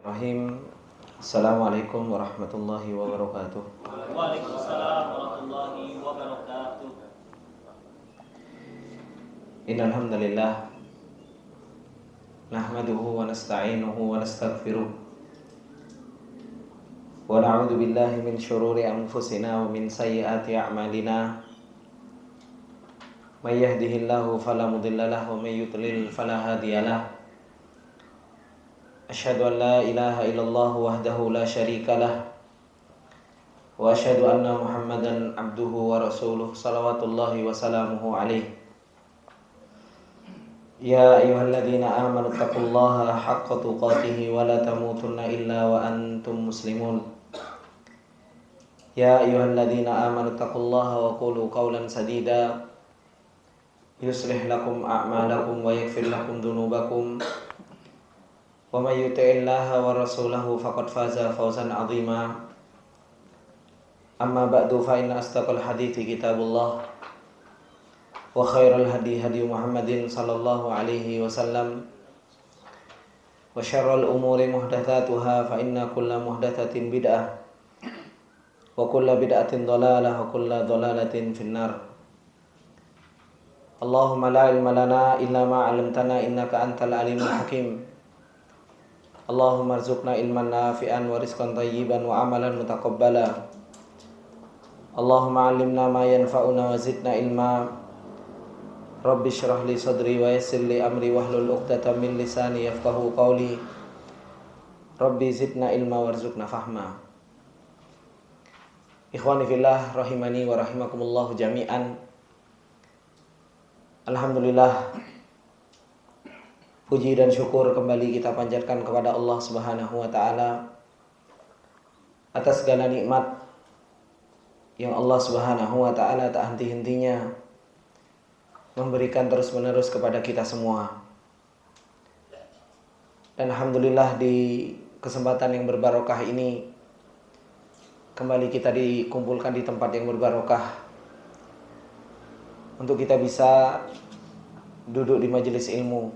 Rahim. Assalamualaikum warahmatullahi wabarakatuh. Waalaikumsalam warahmatullahi wabarakatuh. Innal hamdalillah nahmaduhu wa nasta'inuhu wa nastaghfiruh wa na'udzu billahi min syururi anfusina wa min sayyiati a'malina. May yahdihillahu fala mudilla lahu wa may yudlil fala hadiyalah. Asyhadu an la ilaha illallah wahdahu la syarika lah wa asyhadu anna Muhammadan abduhu wa rasuluh salawatullahi wa salamuhu alaihi. Ya ayyuhalladzina amanu taqullaha haqqa tuqatih wa la tamutunna illa wa antum muslimun. Ya ayyuhalladzina amanu taqullaha wa qulu qawlan sadida yuslih lakum a'malakum wa yaghfir lakum dhunubakum. Wa may yuti'illaha wa rasulahu faqad faza fawzan 'azima. Amma ba'du fa inna asdaqal hadithi kitabullah wa khairal hadi hadi Muhammadin sallallahu alaihi wasallam wa syarrul umuri muhdatsatuha fa inna kulla muhdatsatin bid'ah wa kulla bid'atin dhalalah wa kulla dhalalatin finnar. Allahumma la ilma lana illa ma 'allamtana innaka antal alimul hakim. Allahumma arzuqna ilman nafi'an wa rizqan thayyiban wa amalan mutaqabbala. Allahumma 'allimna ma yanfa'una wa zidna ilma. Rabbi shrah li sadri wa yassir li amri wahlul 'uqdatam min lisani yafqahu qawli. Rabbi zidna ilma warzuqna fahma. Ikhwani fillah rahimani wa rahimakumullah jami'an. Alhamdulillah, puji dan syukur kembali kita panjatkan kepada Allah Subhanahu wa taala atas segala nikmat yang Allah Subhanahu wa taala tak henti-hentinya memberikan terus-menerus kepada kita semua. Dan alhamdulillah di kesempatan yang berbarokah ini kembali kita dikumpulkan di tempat yang berbarokah untuk kita bisa duduk di majelis ilmu,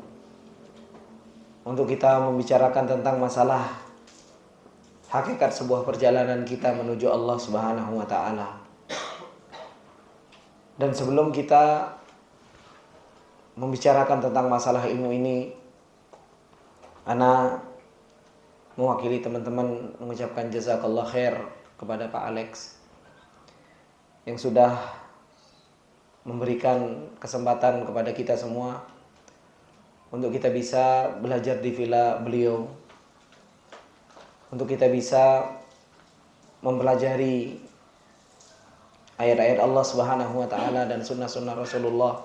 untuk kita membicarakan tentang masalah hakikat sebuah perjalanan kita menuju Allah Subhanahu wa taala. Dan sebelum kita membicarakan tentang masalah ilmu ini, ana mewakili teman-teman mengucapkan jazakallah khair kepada Pak Alex yang sudah memberikan kesempatan kepada kita semua untuk kita bisa belajar di villa beliau, untuk kita bisa mempelajari ayat-ayat Allah Subhanahu wa taala dan sunnah-sunnah Rasulullah,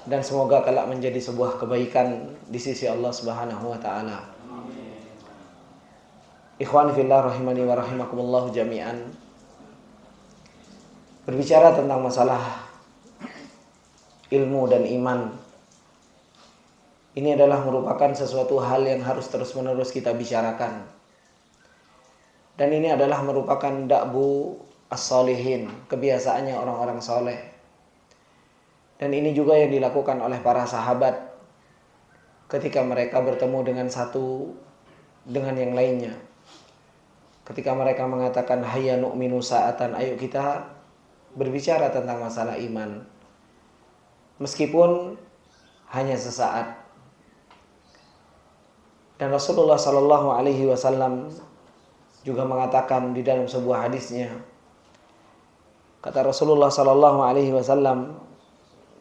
dan semoga kelak menjadi sebuah kebaikan di sisi Allah Subhanahu wa taala. Ikhwan fillah rahimani wa rahimakumullah jami'an. Berbicara tentang masalah ilmu dan iman, ini adalah merupakan sesuatu hal yang harus terus-menerus kita bicarakan. Dan ini adalah merupakan da'bu as-solihin, kebiasaannya orang-orang soleh. Dan ini juga yang dilakukan oleh para sahabat ketika mereka bertemu dengan satu dengan yang lainnya. Ketika mereka mengatakan hayya nu'minu sa'atan, ayo kita berbicara tentang masalah iman, meskipun hanya sesaat. Dan Rasulullah Sallallahu Alaihi Wasallam juga mengatakan di dalam sebuah hadisnya, kata Rasulullah Sallallahu Alaihi Wasallam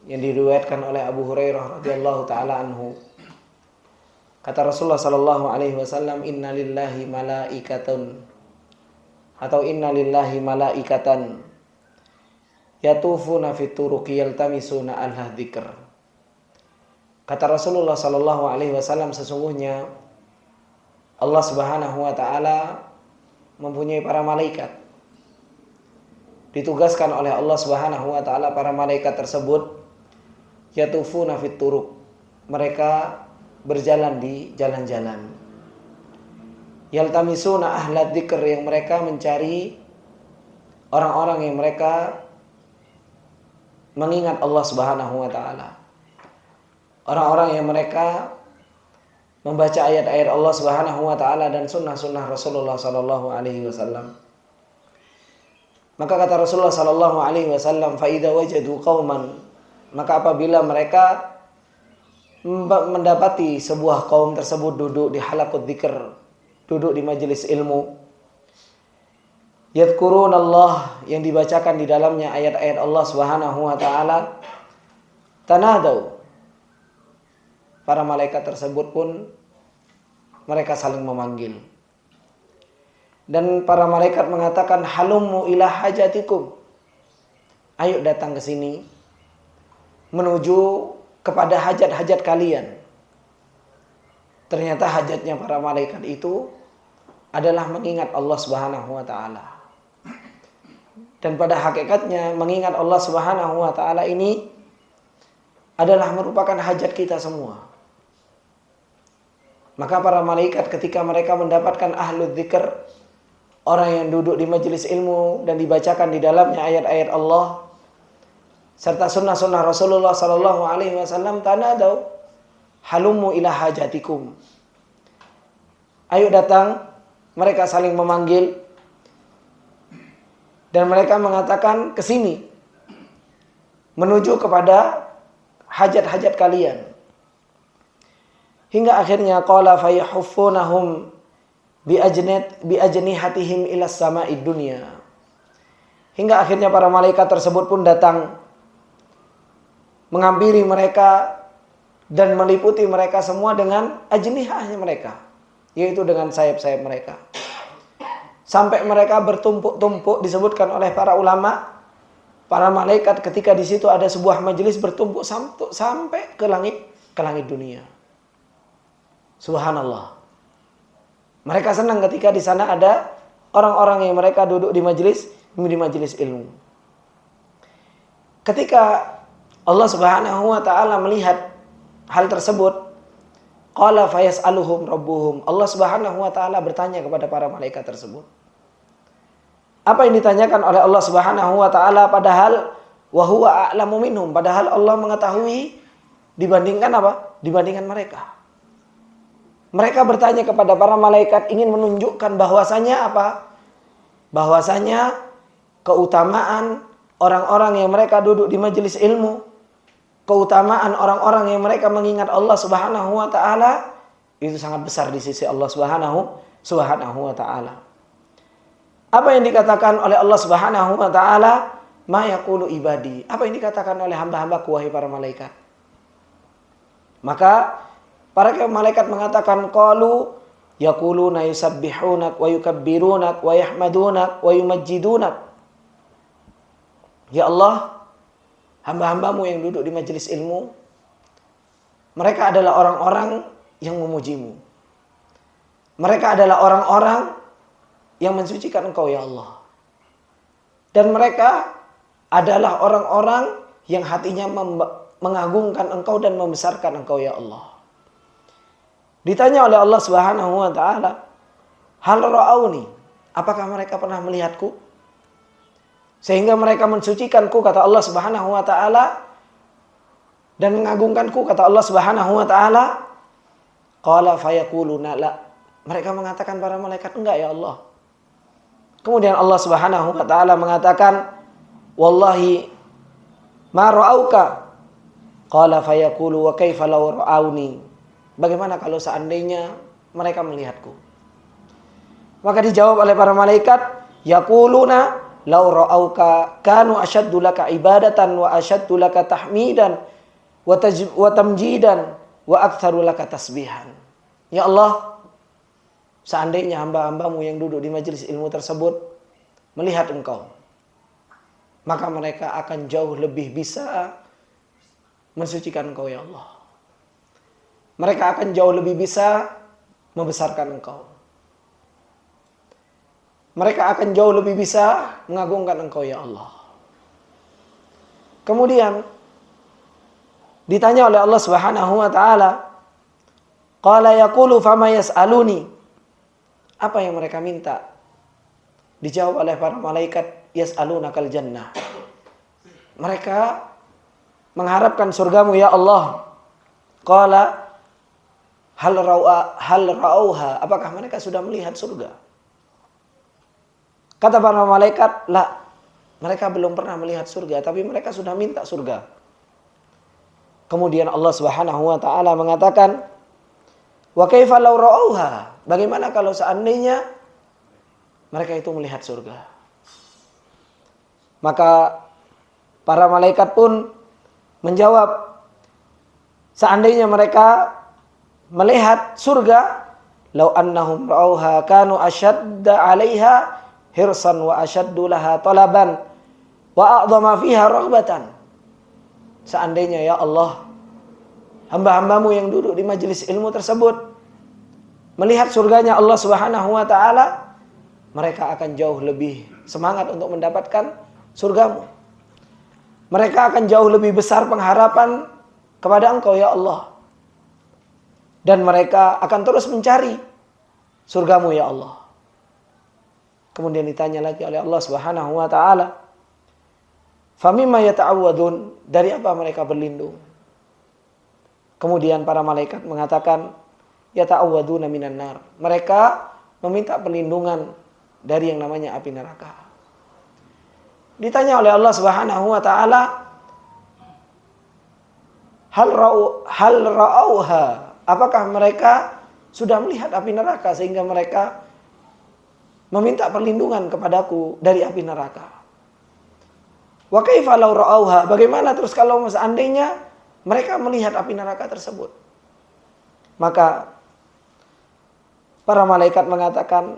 yang diriwayatkan oleh Abu Hurairah radhiyallahu taala anhu, kata Rasulullah Sallallahu Alaihi Wasallam, inna lillahi malaikatun atau inna lillahi malaikatan yatufuna fit turuqi yaltamisuna ahla dzikr. Kata Rasulullah sallallahu alaihi wasallam, sesungguhnya Allah Subhanahu wa taala mempunyai para malaikat. Ditugaskan oleh Allah Subhanahu wa taala para malaikat tersebut yatufuna fit turuq. Mereka berjalan di jalan-jalan. Yaltamisuna ahla dzikr, yang mereka mencari orang-orang yang mereka mengingat Allah Subhanahu wa taala. Orang-orang yang mereka membaca ayat-ayat Allah Subhanahu wa taala dan sunnah-sunnah Rasulullah sallallahu alaihi wasallam. Maka kata Rasulullah sallallahu alaihi wasallam, "Fa idza wajadu qauman," maka apabila mereka mendapati sebuah kaum tersebut duduk di halaqut dzikr, duduk di majelis ilmu, yadhkurun Allah, yang dibacakan di dalamnya ayat-ayat Allah Subhanahu wa taala, tanadau, para malaikat tersebut pun mereka saling memanggil. Dan para malaikat mengatakan, halummu ila hajatikum, ayo datang ke sini menuju kepada hajat-hajat kalian. Ternyata hajatnya para malaikat itu adalah mengingat Allah Subhanahu wa taala. Dan pada hakikatnya mengingat Allah Subhanahu wa taala ini adalah merupakan hajat kita semua. Maka para malaikat ketika mereka mendapatkan ahlul dzikr, orang yang duduk di majelis ilmu dan dibacakan di dalamnya ayat-ayat Allah serta sunnah-sunnah Rasulullah sallallahu alaihi wasallam, tanadau halummu ila hajatikum, ayo datang, mereka saling memanggil dan mereka mengatakan ke sini menuju kepada hajat-hajat kalian. Hingga akhirnya qala fayahuffunahum bi ajnihatihim ila sama'id dunya. Hingga akhirnya para malaikat tersebut pun datang menghampiri mereka dan meliputi mereka semua dengan ajnihahnya mereka, yaitu dengan sayap-sayap mereka. Sampai mereka bertumpuk-tumpuk, disebutkan oleh para ulama, para malaikat ketika di situ ada sebuah majelis bertumpuk sampai ke langit dunia. Subhanallah. Mereka senang ketika di sana ada orang-orang yang mereka duduk di majelis ilmu. Ketika Allah Subhanahu wa taala melihat hal tersebut, qala fayas'aluhum rabbuhum, Allah Subhanahu wa taala bertanya kepada para malaikat tersebut. Apa yang ditanyakan oleh Allah Subhanahu wa taala, padahal wa huwa a'lamu minhum, padahal Allah mengetahui dibandingkan apa? Dibandingkan mereka. Mereka bertanya kepada para malaikat ingin menunjukkan bahwasanya apa? Bahwasanya keutamaan orang-orang yang mereka duduk di majelis ilmu, keutamaan orang-orang yang mereka mengingat Allah Subhanahu wa taala itu sangat besar di sisi Allah Subhanahu wa taala. Apa yang dikatakan oleh Allah Subhanahu wa taala, ma yaqulu ibadi, apa yang dikatakan oleh hamba-hambaku wahai para malaikat. Maka para malaikat mengatakan, qalu yaquluna yusabbihunak wa yukabbirunak wa yahmadunak wa yumajjidunak. Ya Allah, hamba-hambamu yang duduk di majelis ilmu, mereka adalah orang-orang yang memujimu. Mereka adalah orang-orang yang mensucikan Engkau ya Allah. Dan mereka adalah orang-orang yang hatinya mengagungkan Engkau dan membesarkan Engkau ya Allah. Ditanya oleh Allah Subhanahu wa taala, hal ra'auni, apakah mereka pernah melihatku? Sehingga mereka mensucikanku, kata Allah Subhanahu wa taala, dan mengagungkanku, kata Allah Subhanahu wa taala. Qala fayaquluna la. Mereka mengatakan para malaikat, enggak ya Allah. Kemudian Allah Subhanahu wa taala mengatakan, wallahi ma ra'auka. Qala fayaqulu wa kaifa law ra'auni. Bagaimana kalau seandainya mereka melihatku? Maka dijawab oleh para malaikat, yaquluna law ra'auka kanu ashaddu laka ibadatan wa ashaddu laka tahmidan wa tamjidan wa aktsaru laka tasbihan. Ya Allah, seandainya hamba-hambamu yang duduk di majelis ilmu tersebut melihat Engkau, maka mereka akan jauh lebih bisa mensucikan Engkau ya Allah. Mereka akan jauh lebih bisa membesarkan Engkau. Mereka akan jauh lebih bisa mengagungkan Engkau ya Allah. Kemudian ditanya oleh Allah Subhanahu wa taala, qala yaqulu fama yas'aluni. Apa yang mereka minta? Dijawab oleh para malaikat, yas'alunakal jannah. Mereka mengharapkan surgamu ya Allah. Qala hal ra'auha, apakah mereka sudah melihat surga? Kata para malaikat, la, mereka belum pernah melihat surga, tapi mereka sudah minta surga. Kemudian Allah Subhanahu wa taala mengatakan, wa kaifa law ra'auha, bagaimana kalau seandainya mereka itu melihat surga? Maka para malaikat pun menjawab, seandainya mereka melihat surga, law annahum ra'auha kanu ashadda 'alaiha hirsan wa ashaddu laha talaban wa a'dhama fiha raghbatan. Seandainya ya Allah, hamba-hambamu yang duduk di majelis ilmu tersebut melihat surganya Allah Subhanahu wa taala, mereka akan jauh lebih semangat untuk mendapatkan surgamu. Mereka akan jauh lebih besar pengharapan kepada Engkau ya Allah. Dan mereka akan terus mencari surgamu ya Allah. Kemudian ditanya lagi oleh Allah Subhanahu wa taala, famimma yata'awwadun, dari apa mereka berlindung? Kemudian para malaikat mengatakan, yata'awwaduna minan nar, mereka meminta perlindungan dari yang namanya api neraka. Ditanya oleh Allah Subhanahu wa taala, hal ra'auha, apakah mereka sudah melihat api neraka sehingga mereka meminta perlindungan kepadaku dari api neraka? Wa kaifa law ra'auha, bagaimana terus kalau seandainya mereka melihat api neraka tersebut? Maka para malaikat mengatakan,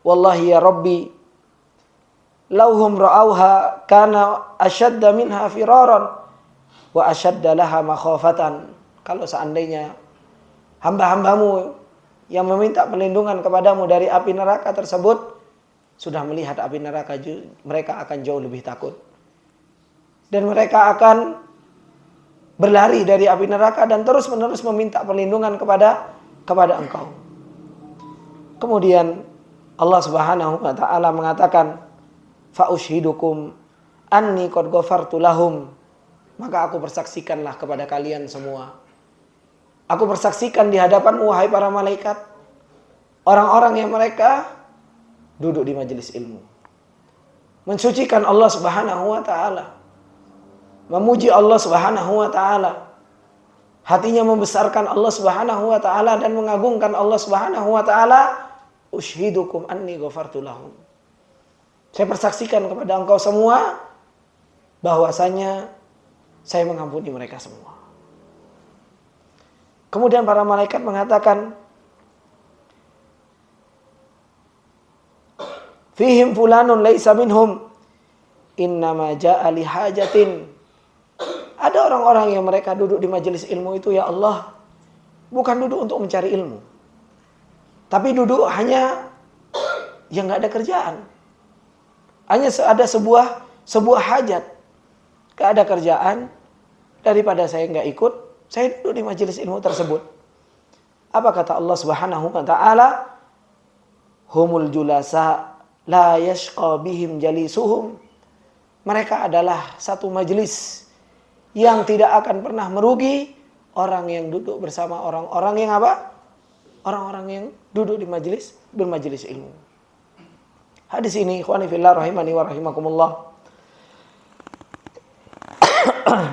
wallahi ya Rabbi, lauhum ra'auha kana ashadda minha firaran wa ashadda laha makhafatan. Kalau seandainya hamba-hambamu yang meminta perlindungan kepadamu dari api neraka tersebut sudah melihat api neraka, mereka akan jauh lebih takut. Dan mereka akan berlari dari api neraka dan terus-menerus meminta perlindungan kepada Engkau. Kemudian Allah Subhanahu wa taala mengatakan, fa ushidukum anni qad ghafartu lahum, maka aku bersaksikanlah kepada kalian semua. Aku bersaksikan di hadapanmu wahai para malaikat, orang-orang yang mereka duduk di majelis ilmu, mensucikan Allah Subhanahu wa taala, memuji Allah Subhanahu wa taala, hatinya membesarkan Allah Subhanahu wa taala dan mengagungkan Allah Subhanahu wa taala. Ushidukum anni ghafartu lahum, saya persaksikan kepada engkau semua bahwasanya saya mengampuni mereka semua. Kemudian para malaikat mengatakan, fihim fulanun laisa minhum innama ja'a li hajatin. Ada orang-orang yang mereka duduk di majelis ilmu itu ya Allah, bukan duduk untuk mencari ilmu, tapi duduk hanya yang nggak ada kerjaan. Hanya ada sebuah hajat, nggak ada kerjaan, daripada saya nggak ikut, saya duduk di majelis ilmu tersebut. Apa kata Allah Subhanahu wa taala? Humul julasa la yashqa bihim jalisuhum. Mereka adalah satu majelis yang tidak akan pernah merugi orang yang duduk bersama orang-orang yang apa? Orang-orang yang duduk di bermajelis ilmu. Hadis ini ikhwani fillah rahimani wa rahimakumullah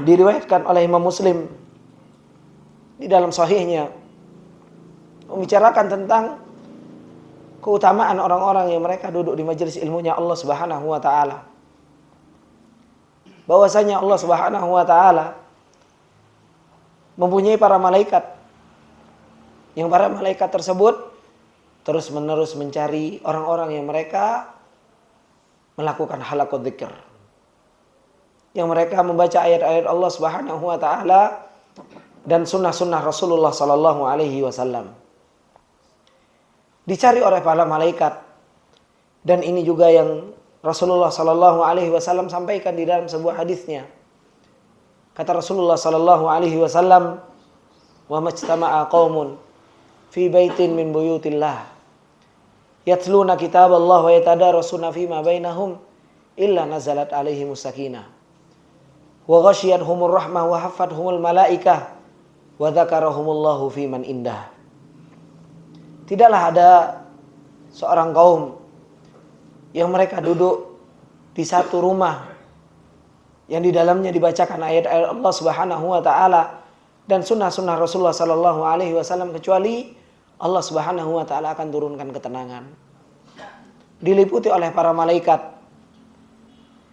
diriwayatkan oleh Imam Muslim di dalam sahihnya, membicarakan tentang keutamaan orang-orang yang mereka duduk di majelis ilmunya Allah Subhanahu wa taala. Bahwasanya Allah Subhanahu wa taala mempunyai para malaikat, yang para malaikat tersebut terus-menerus mencari orang-orang yang mereka melakukan halaqat dzikir, yang mereka membaca ayat-ayat Allah Subhanahu wa taala dan sunnah-sunnah Rasulullah sallallahu alaihi wasallam. Dicari oleh para malaikat, dan ini juga yang Rasulullah sallallahu alaihi wasallam sampaikan di dalam sebuah hadisnya. Kata Rasulullah sallallahu alaihi wasallam, "Wa majtama'a qaumun fi baitin min buyutillah yatluna kitaballah wa yatadarasuna fima bainahum illa nazalat alaihimus sakinah wa ghasyiyatuhumur rahmah wa hafathumul malaikah wa dzakarahumullahu fiman indah." Tidaklah ada seorang kaum yang mereka duduk di satu rumah yang di dalamnya dibacakan ayat-ayat Allah Subhanahu wa taala dan sunnah-sunnah Rasulullah sallallahu alaihi wasallam, kecuali Allah Subhanahu wa taala akan turunkan ketenangan. Diliputi oleh para malaikat.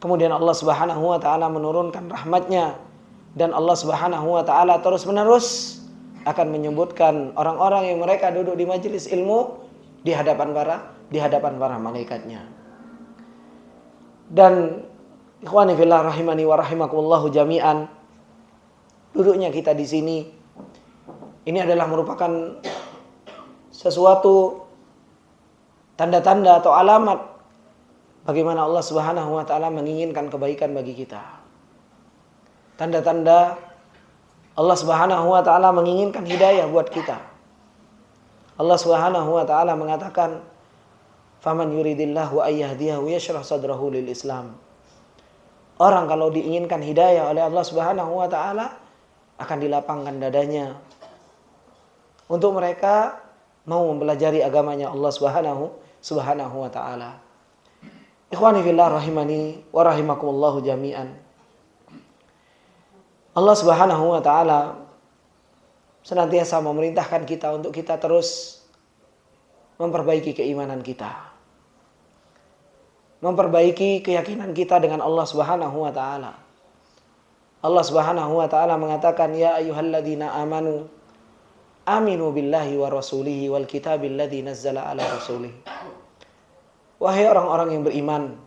Kemudian Allah Subhanahu wa taala menurunkan rahmatnya, dan Allah Subhanahu wa taala terus-menerus akan menyebutkan orang-orang yang mereka duduk di majelis ilmu di hadapan para malaikatnya. Dan ikhwani fillah rahimani wa rahimakumullahu jami'an, duduknya kita di sini ini adalah merupakan sesuatu tanda-tanda atau alamat bagaimana Allah Subhanahu wa taala menginginkan kebaikan bagi kita. Tanda-tanda Allah Subhanahu wa taala menginginkan hidayah buat kita. Allah Subhanahu wa taala mengatakan, "Faman yuridillahu ayyahdiyahu yashrah sadrahu lil Islam." Orang kalau diinginkan hidayah oleh Allah Subhanahu wa taala akan dilapangkan dadanya untuk mereka mau mempelajari agamanya Allah Subhanahu wa taala. Ikhwani fillah rahimani wa rahimakumullahu jami'an. Allah Subhanahu wa taala senantiasa memerintahkan kita untuk kita terus memperbaiki keimanan kita. Memperbaiki keyakinan kita dengan Allah Subhanahu wa taala. Allah Subhanahu wa taala mengatakan, "Ya ayyuhalladzina amanu aminu billahi wa rasulihi wal kitabil ladzi nazzala ala rasulih." Wahai orang-orang yang beriman,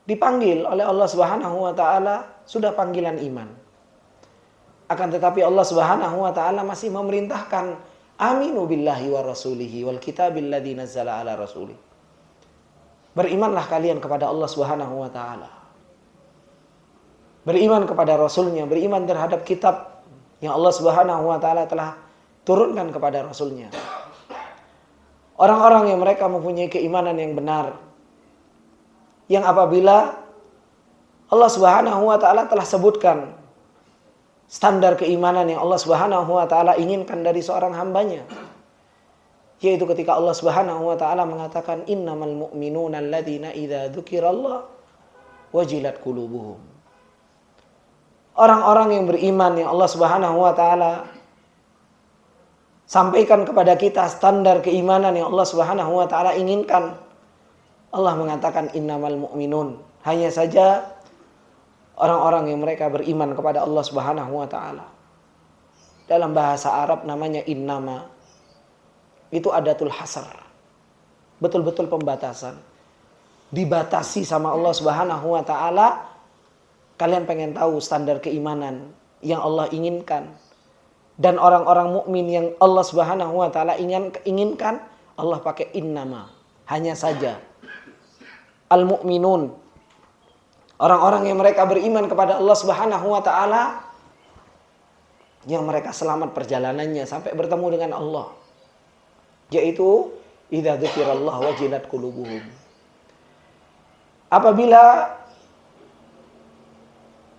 dipanggil oleh Allah Subhanahu wa taala sudah panggilan iman. Akan tetapi Allah Subhanahu wa taala masih memerintahkan, aminu billahi wa rasulihi wal kitabil ladzi nazzala ala rasulih. Berimanlah kalian kepada Allah Subhanahu wa taala. Beriman kepada rasulnya, beriman terhadap kitab yang Allah Subhanahu wa taala telah turunkan kepada rasulnya. Orang-orang yang mereka mempunyai keimanan yang benar, yang apabila Allah Subhanahu wa taala telah sebutkan standar keimanan yang Allah Subhanahu wa taala inginkan dari seorang hambanya, yaitu ketika Allah Subhanahu wa taala mengatakan, innamal mu'minuna alladzina idza dzukirallah wajilat qulubuhum. Orang-orang yang beriman yang Allah Subhanahu wa taala sampaikan kepada kita standar keimanan yang Allah Subhanahu wa taala inginkan. Allah mengatakan innamal mu'minun, hanya saja orang-orang yang mereka beriman kepada Allah Subhanahu wa taala. Dalam bahasa Arab namanya innama. Itu adatul hasar. Betul-betul pembatasan. Dibatasi sama Allah Subhanahu wa taala. Kalian pengen tahu standar keimanan yang Allah inginkan dan orang-orang mukmin yang Allah Subhanahu wa taala inginkan, Allah pakai innama. Hanya saja. Al-mu'minun, orang-orang yang mereka beriman kepada Allah Subhanahu wa taala, yang mereka selamat perjalanannya sampai bertemu dengan Allah, yaitu idza dzukirallah wajilat qulubuhum. Apabila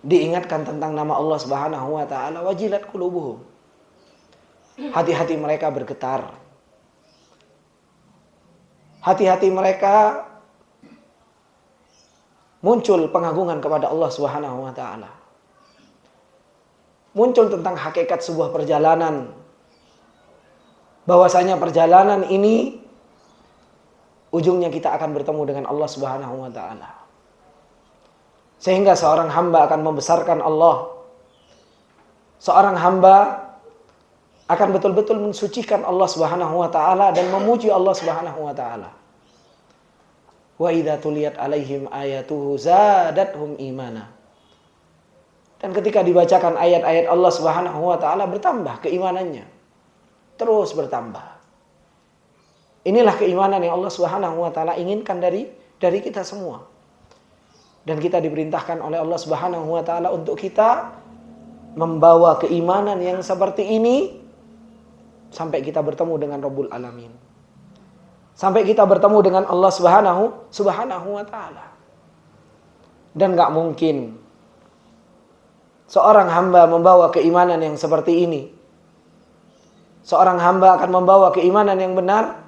diingatkan tentang nama Allah Subhanahu wa taala, wajilat qulubuhum, hati-hati mereka bergetar. Hati-hati mereka muncul pengagungan kepada Allah Subhanahu wa taala. Muncul tentang hakikat sebuah perjalanan. Bahwasanya perjalanan ini ujungnya kita akan bertemu dengan Allah Subhanahu wa taala. Sehingga seorang hamba akan membesarkan Allah. Seorang hamba akan betul-betul mensucikan Allah Subhanahu wa taala dan memuji Allah Subhanahu wa taala. Wa idza tuliyat alaihim ayatuhu zadathum imana. Dan ketika dibacakan ayat-ayat Allah Subhanahu wa taala, bertambah keimanannya. Terus bertambah. Inilah keimanan yang Allah Subhanahu wa taala inginkan dari kita semua. Dan kita diperintahkan oleh Allah Subhanahu wa taala untuk kita membawa keimanan yang seperti ini sampai kita bertemu dengan Rabbul Alamin. Sampai kita bertemu dengan Allah Subhanahu wa taala. Dan gak mungkin seorang hamba membawa keimanan yang seperti ini seorang hamba akan membawa keimanan yang benar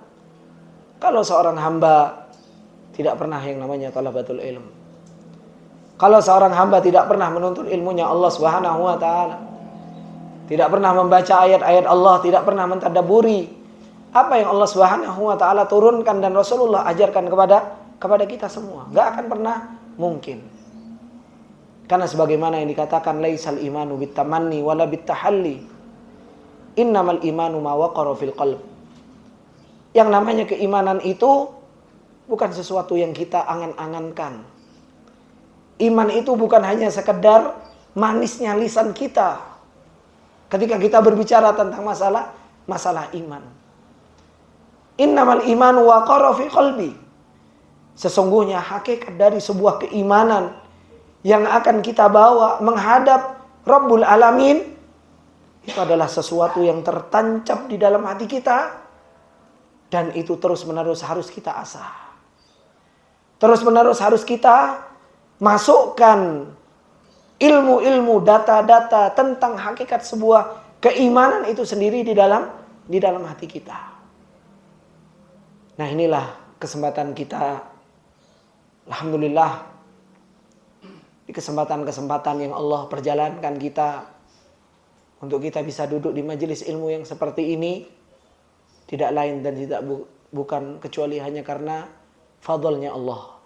kalau seorang hamba tidak pernah yang namanya talabatul ilm. Kalau seorang hamba tidak pernah menuntut ilmunya Allah Subhanahu wa taala, tidak pernah membaca ayat-ayat Allah, tidak pernah mentadabburi apa yang Allah Subhanahu wa taala turunkan dan Rasulullah ajarkan kepada kita semua, enggak akan pernah mungkin. Karena sebagaimana yang dikatakan laisal imanu bitamanni wala bitahalli, innamal imanu ma waqara fil qalb. Yang namanya keimanan itu bukan sesuatu yang kita angan-angankan. Iman itu bukan hanya sekedar manisnya lisan kita ketika kita berbicara tentang masalah iman. Innamal imanu waqara fi qalbi. Sesungguhnya hakikat dari sebuah keimanan yang akan kita bawa menghadap Rabbul Alamin itu adalah sesuatu yang tertancap di dalam hati kita, dan itu terus-menerus harus kita asah. Terus-menerus harus kita masukkan ilmu-ilmu, data-data tentang hakikat sebuah keimanan itu sendiri di dalam hati kita. Nah, inilah kesempatan kita, alhamdulillah, di kesempatan-kesempatan yang Allah perjalankan kita untuk kita bisa duduk di majelis ilmu yang seperti ini, tidak lain dan tidak bukan kecuali hanya karena fadlnya Allah.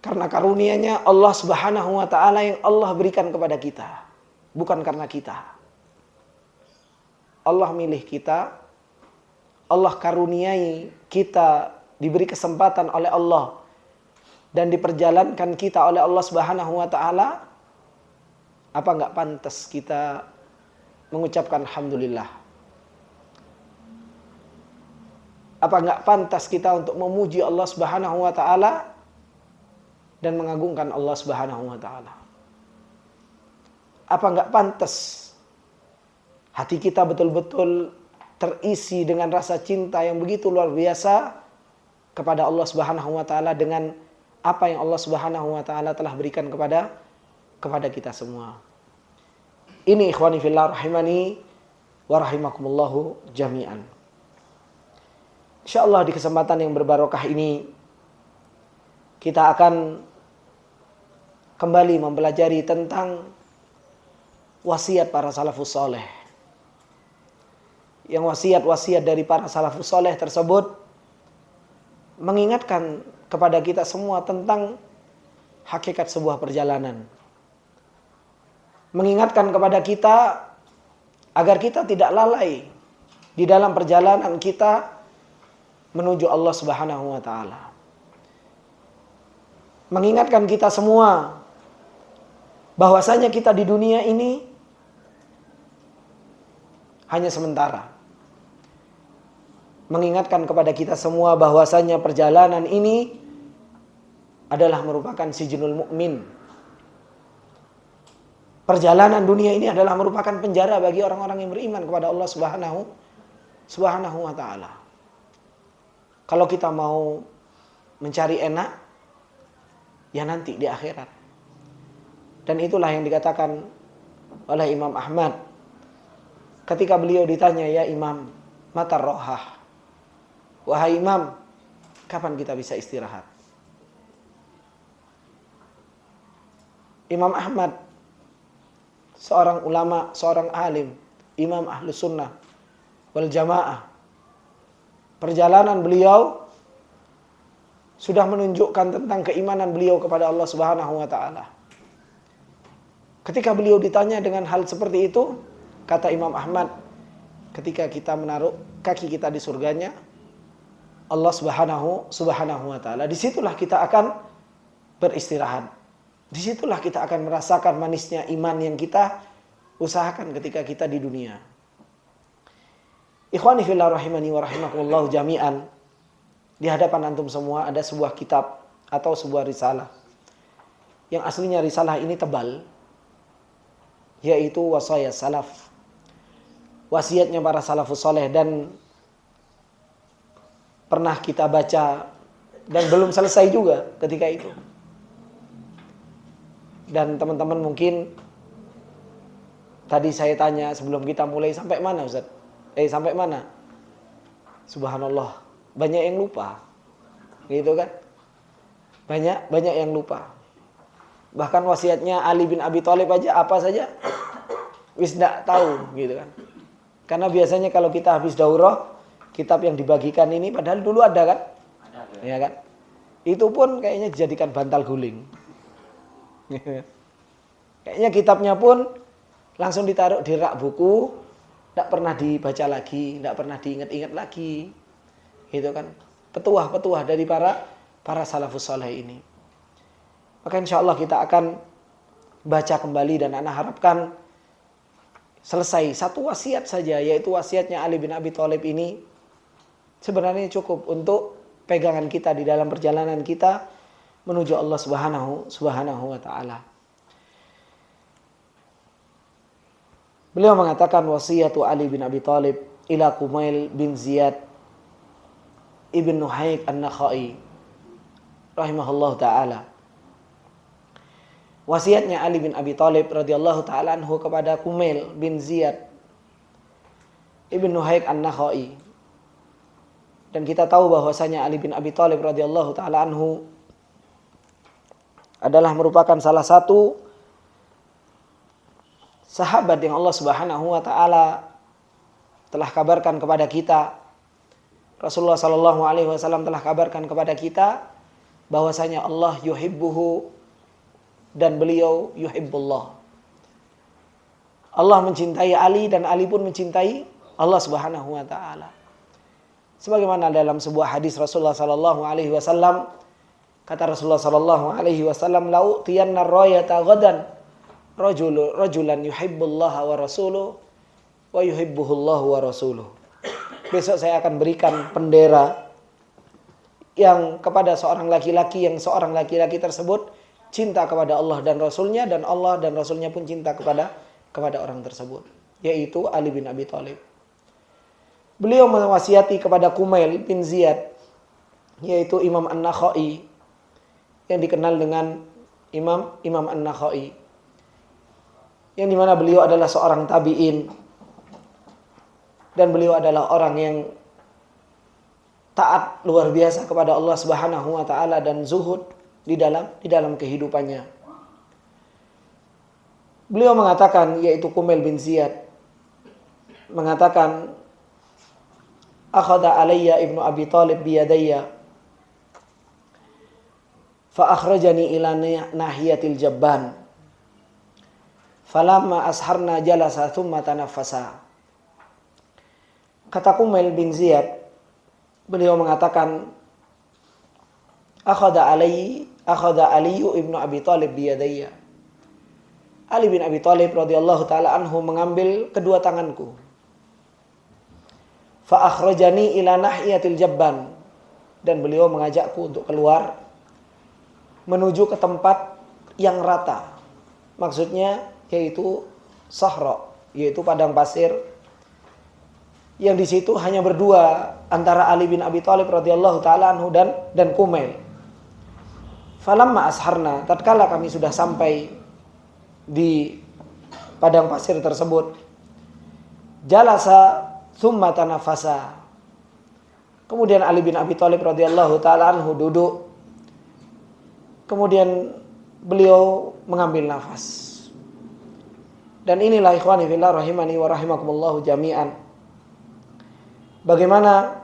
Karena karunia-Nya Allah Subhanahu wa taala yang Allah berikan kepada kita, bukan karena kita. Allah milih kita, Allah karuniai kita, diberi kesempatan oleh Allah dan diperjalankan kita oleh Allah Subhanahu wa taala. Apa enggak pantas kita mengucapkan alhamdulillah? Apa enggak pantas kita untuk memuji Allah Subhanahu wa taala dan mengagungkan Allah Subhanahu wa taala? Apa enggak pantas hati kita betul-betul terisi dengan rasa cinta yang begitu luar biasa kepada Allah Subhanahu wa taala dengan apa yang Allah Subhanahu wa taala telah berikan kepada kita semua. Ini ikhwani fillah rahimani wa rahimakumullahu jami'an. Insyaallah di kesempatan yang berbarokah ini kita akan kembali mempelajari tentang wasiat para salafus saleh. Yang wasiat-wasiat dari para salafus saleh tersebut mengingatkan kepada kita semua tentang hakikat sebuah perjalanan. Mengingatkan kepada kita agar kita tidak lalai di dalam perjalanan kita menuju Allah Subhanahu wa taala. Mengingatkan kita semua bahwasanya kita di dunia ini hanya sementara. Mengingatkan kepada kita semua bahwasanya perjalanan ini adalah merupakan sijnul mukmin. Perjalanan dunia ini adalah merupakan penjara bagi orang-orang yang beriman kepada Allah Subhanahu wa taala. Kalau kita mau mencari enak, ya nanti di akhirat. Dan itulah yang dikatakan oleh Imam Ahmad ketika beliau ditanya, ya Imam, mata rohah. Wahai Imam, kapan kita bisa istirahat? Imam Ahmad, seorang ulama, seorang alim, imam ahlu sunnah wal jamaah. Perjalanan beliau sudah menunjukkan tentang keimanan beliau kepada Allah Subhanahu wa taala. Ketika beliau ditanya dengan hal seperti itu, kata Imam Ahmad, ketika kita menaruh kaki kita di surganya Allah Subhanahu wa taala, disitulah kita akan beristirahat. Disitulah kita akan merasakan manisnya iman yang kita usahakan ketika kita di dunia. Ikhwani fillah rahimani wa rahimakumullah jami'an. Di hadapan antum semua ada sebuah kitab atau sebuah risalah. Yang aslinya risalah ini tebal, yaitu wasaya salaf. Wasiatnya para salafus saleh, dan pernah kita baca dan belum selesai juga ketika itu. Dan teman-teman mungkin Tadi saya tanya sebelum kita mulai, sampai mana Ustaz? Sampai mana? Subhanallah, banyak yang lupa. Gitu kan? Banyak yang lupa. Bahkan wasiatnya Ali bin Abi Thalib aja apa saja wis ndak tahu gitu kan. Karena biasanya kalau kita habis daurah, kitab yang dibagikan ini padahal dulu ada kan? Ada. Ya kan? Itu pun kayaknya dijadikan bantal guling. Kayaknya kitabnya pun langsung ditaruh di rak buku, tidak pernah dibaca lagi, tidak pernah diingat-ingat lagi, gitu kan? Petuah dari para salafus saleh ini. Maka insya Allah kita akan baca kembali dan anak harapkan selesai satu wasiat saja, yaitu wasiatnya Ali bin Abi Thalib ini sebenarnya cukup untuk pegangan kita di dalam perjalanan kita menuju Allah Subhanahu wa taala. Beliau mengatakan wasiatu Ali bin Abi Thalib ila Kumail bin Ziyad ibn Nuhaik an-Nakhai rahimahullah ta'ala. Wasiatnya Ali bin Abi Thalib radhiyallahu ta'ala anhu kepada Kumail bin Ziyad ibn Nuhaik an-Nakhai. Dan kita tahu bahwasanya Ali bin Abi Thalib radhiyallahu ta'ala anhu adalah merupakan salah satu sahabat yang Allah Subhanahu wa taala telah kabarkan kepada kita. Rasulullah sallallahu alaihi wasallam telah kabarkan kepada kita bahwasanya Allah yuhibbuhu dan beliau yuhibbullah. Allah mencintai Ali dan Ali pun mencintai Allah Subhanahu wa taala. Sebagaimana dalam sebuah hadis Rasulullah sallallahu alaihi wasallam, kata Rasulullah sallallahu alaihi wasallam, "Lau tiyanna rayata ghadan rajulan yuhibbullaha wa rasuluhu wa yuhibbuhullahu wa rasuluhu." Besok saya akan berikan bendera yang kepada seorang laki-laki, yang seorang laki-laki tersebut cinta kepada Allah dan Rasulnya, dan Allah dan Rasulnya pun cinta kepada orang tersebut, yaitu Ali bin Abi Thalib. Beliau mewasiati kepada Kumail bin Ziyad, yaitu Imam An-Nakhai, yang dikenal dengan Imam An-Nakhai, yang dimana beliau adalah seorang tabi'in dan beliau adalah orang yang taat luar biasa kepada Allah Subhanahu wa taala dan zuhud di dalam kehidupannya. Beliau mengatakan, yaitu Kumail bin Ziyad mengatakan, "Akhadha alayya ibnu Abi Thalib biyadayya fa akhrajani ila nahiyatil jabban. Falamma asharna jalasa thumma tanaffasa." Kata Kumail bin Ziyad, beliau mengatakan, akhadha Ali ibnu Abi Thalib biyadayya. Ali bin Abi Thalib radhiyallahu taala anhu mengambil kedua tanganku. Fa akhrajani ila nahiyatil jabban, dan beliau mengajakku untuk keluar menuju ke tempat yang rata. Maksudnya yaitu sahra, yaitu padang pasir, yang di situ hanya berdua antara Ali bin Abi Thalib radhiyallahu taala anhu dan Kumail. Falamma asharna, tatkala kami sudah sampai di padang pasir tersebut, jalasa thumma tanafasa. Kemudian Ali bin Abi Thalib radhiyallahu taala anhu duduk. Kemudian beliau mengambil nafas. Dan inilah ikhwani fillah rahimani wa rahimakumullah jami'an, bagaimana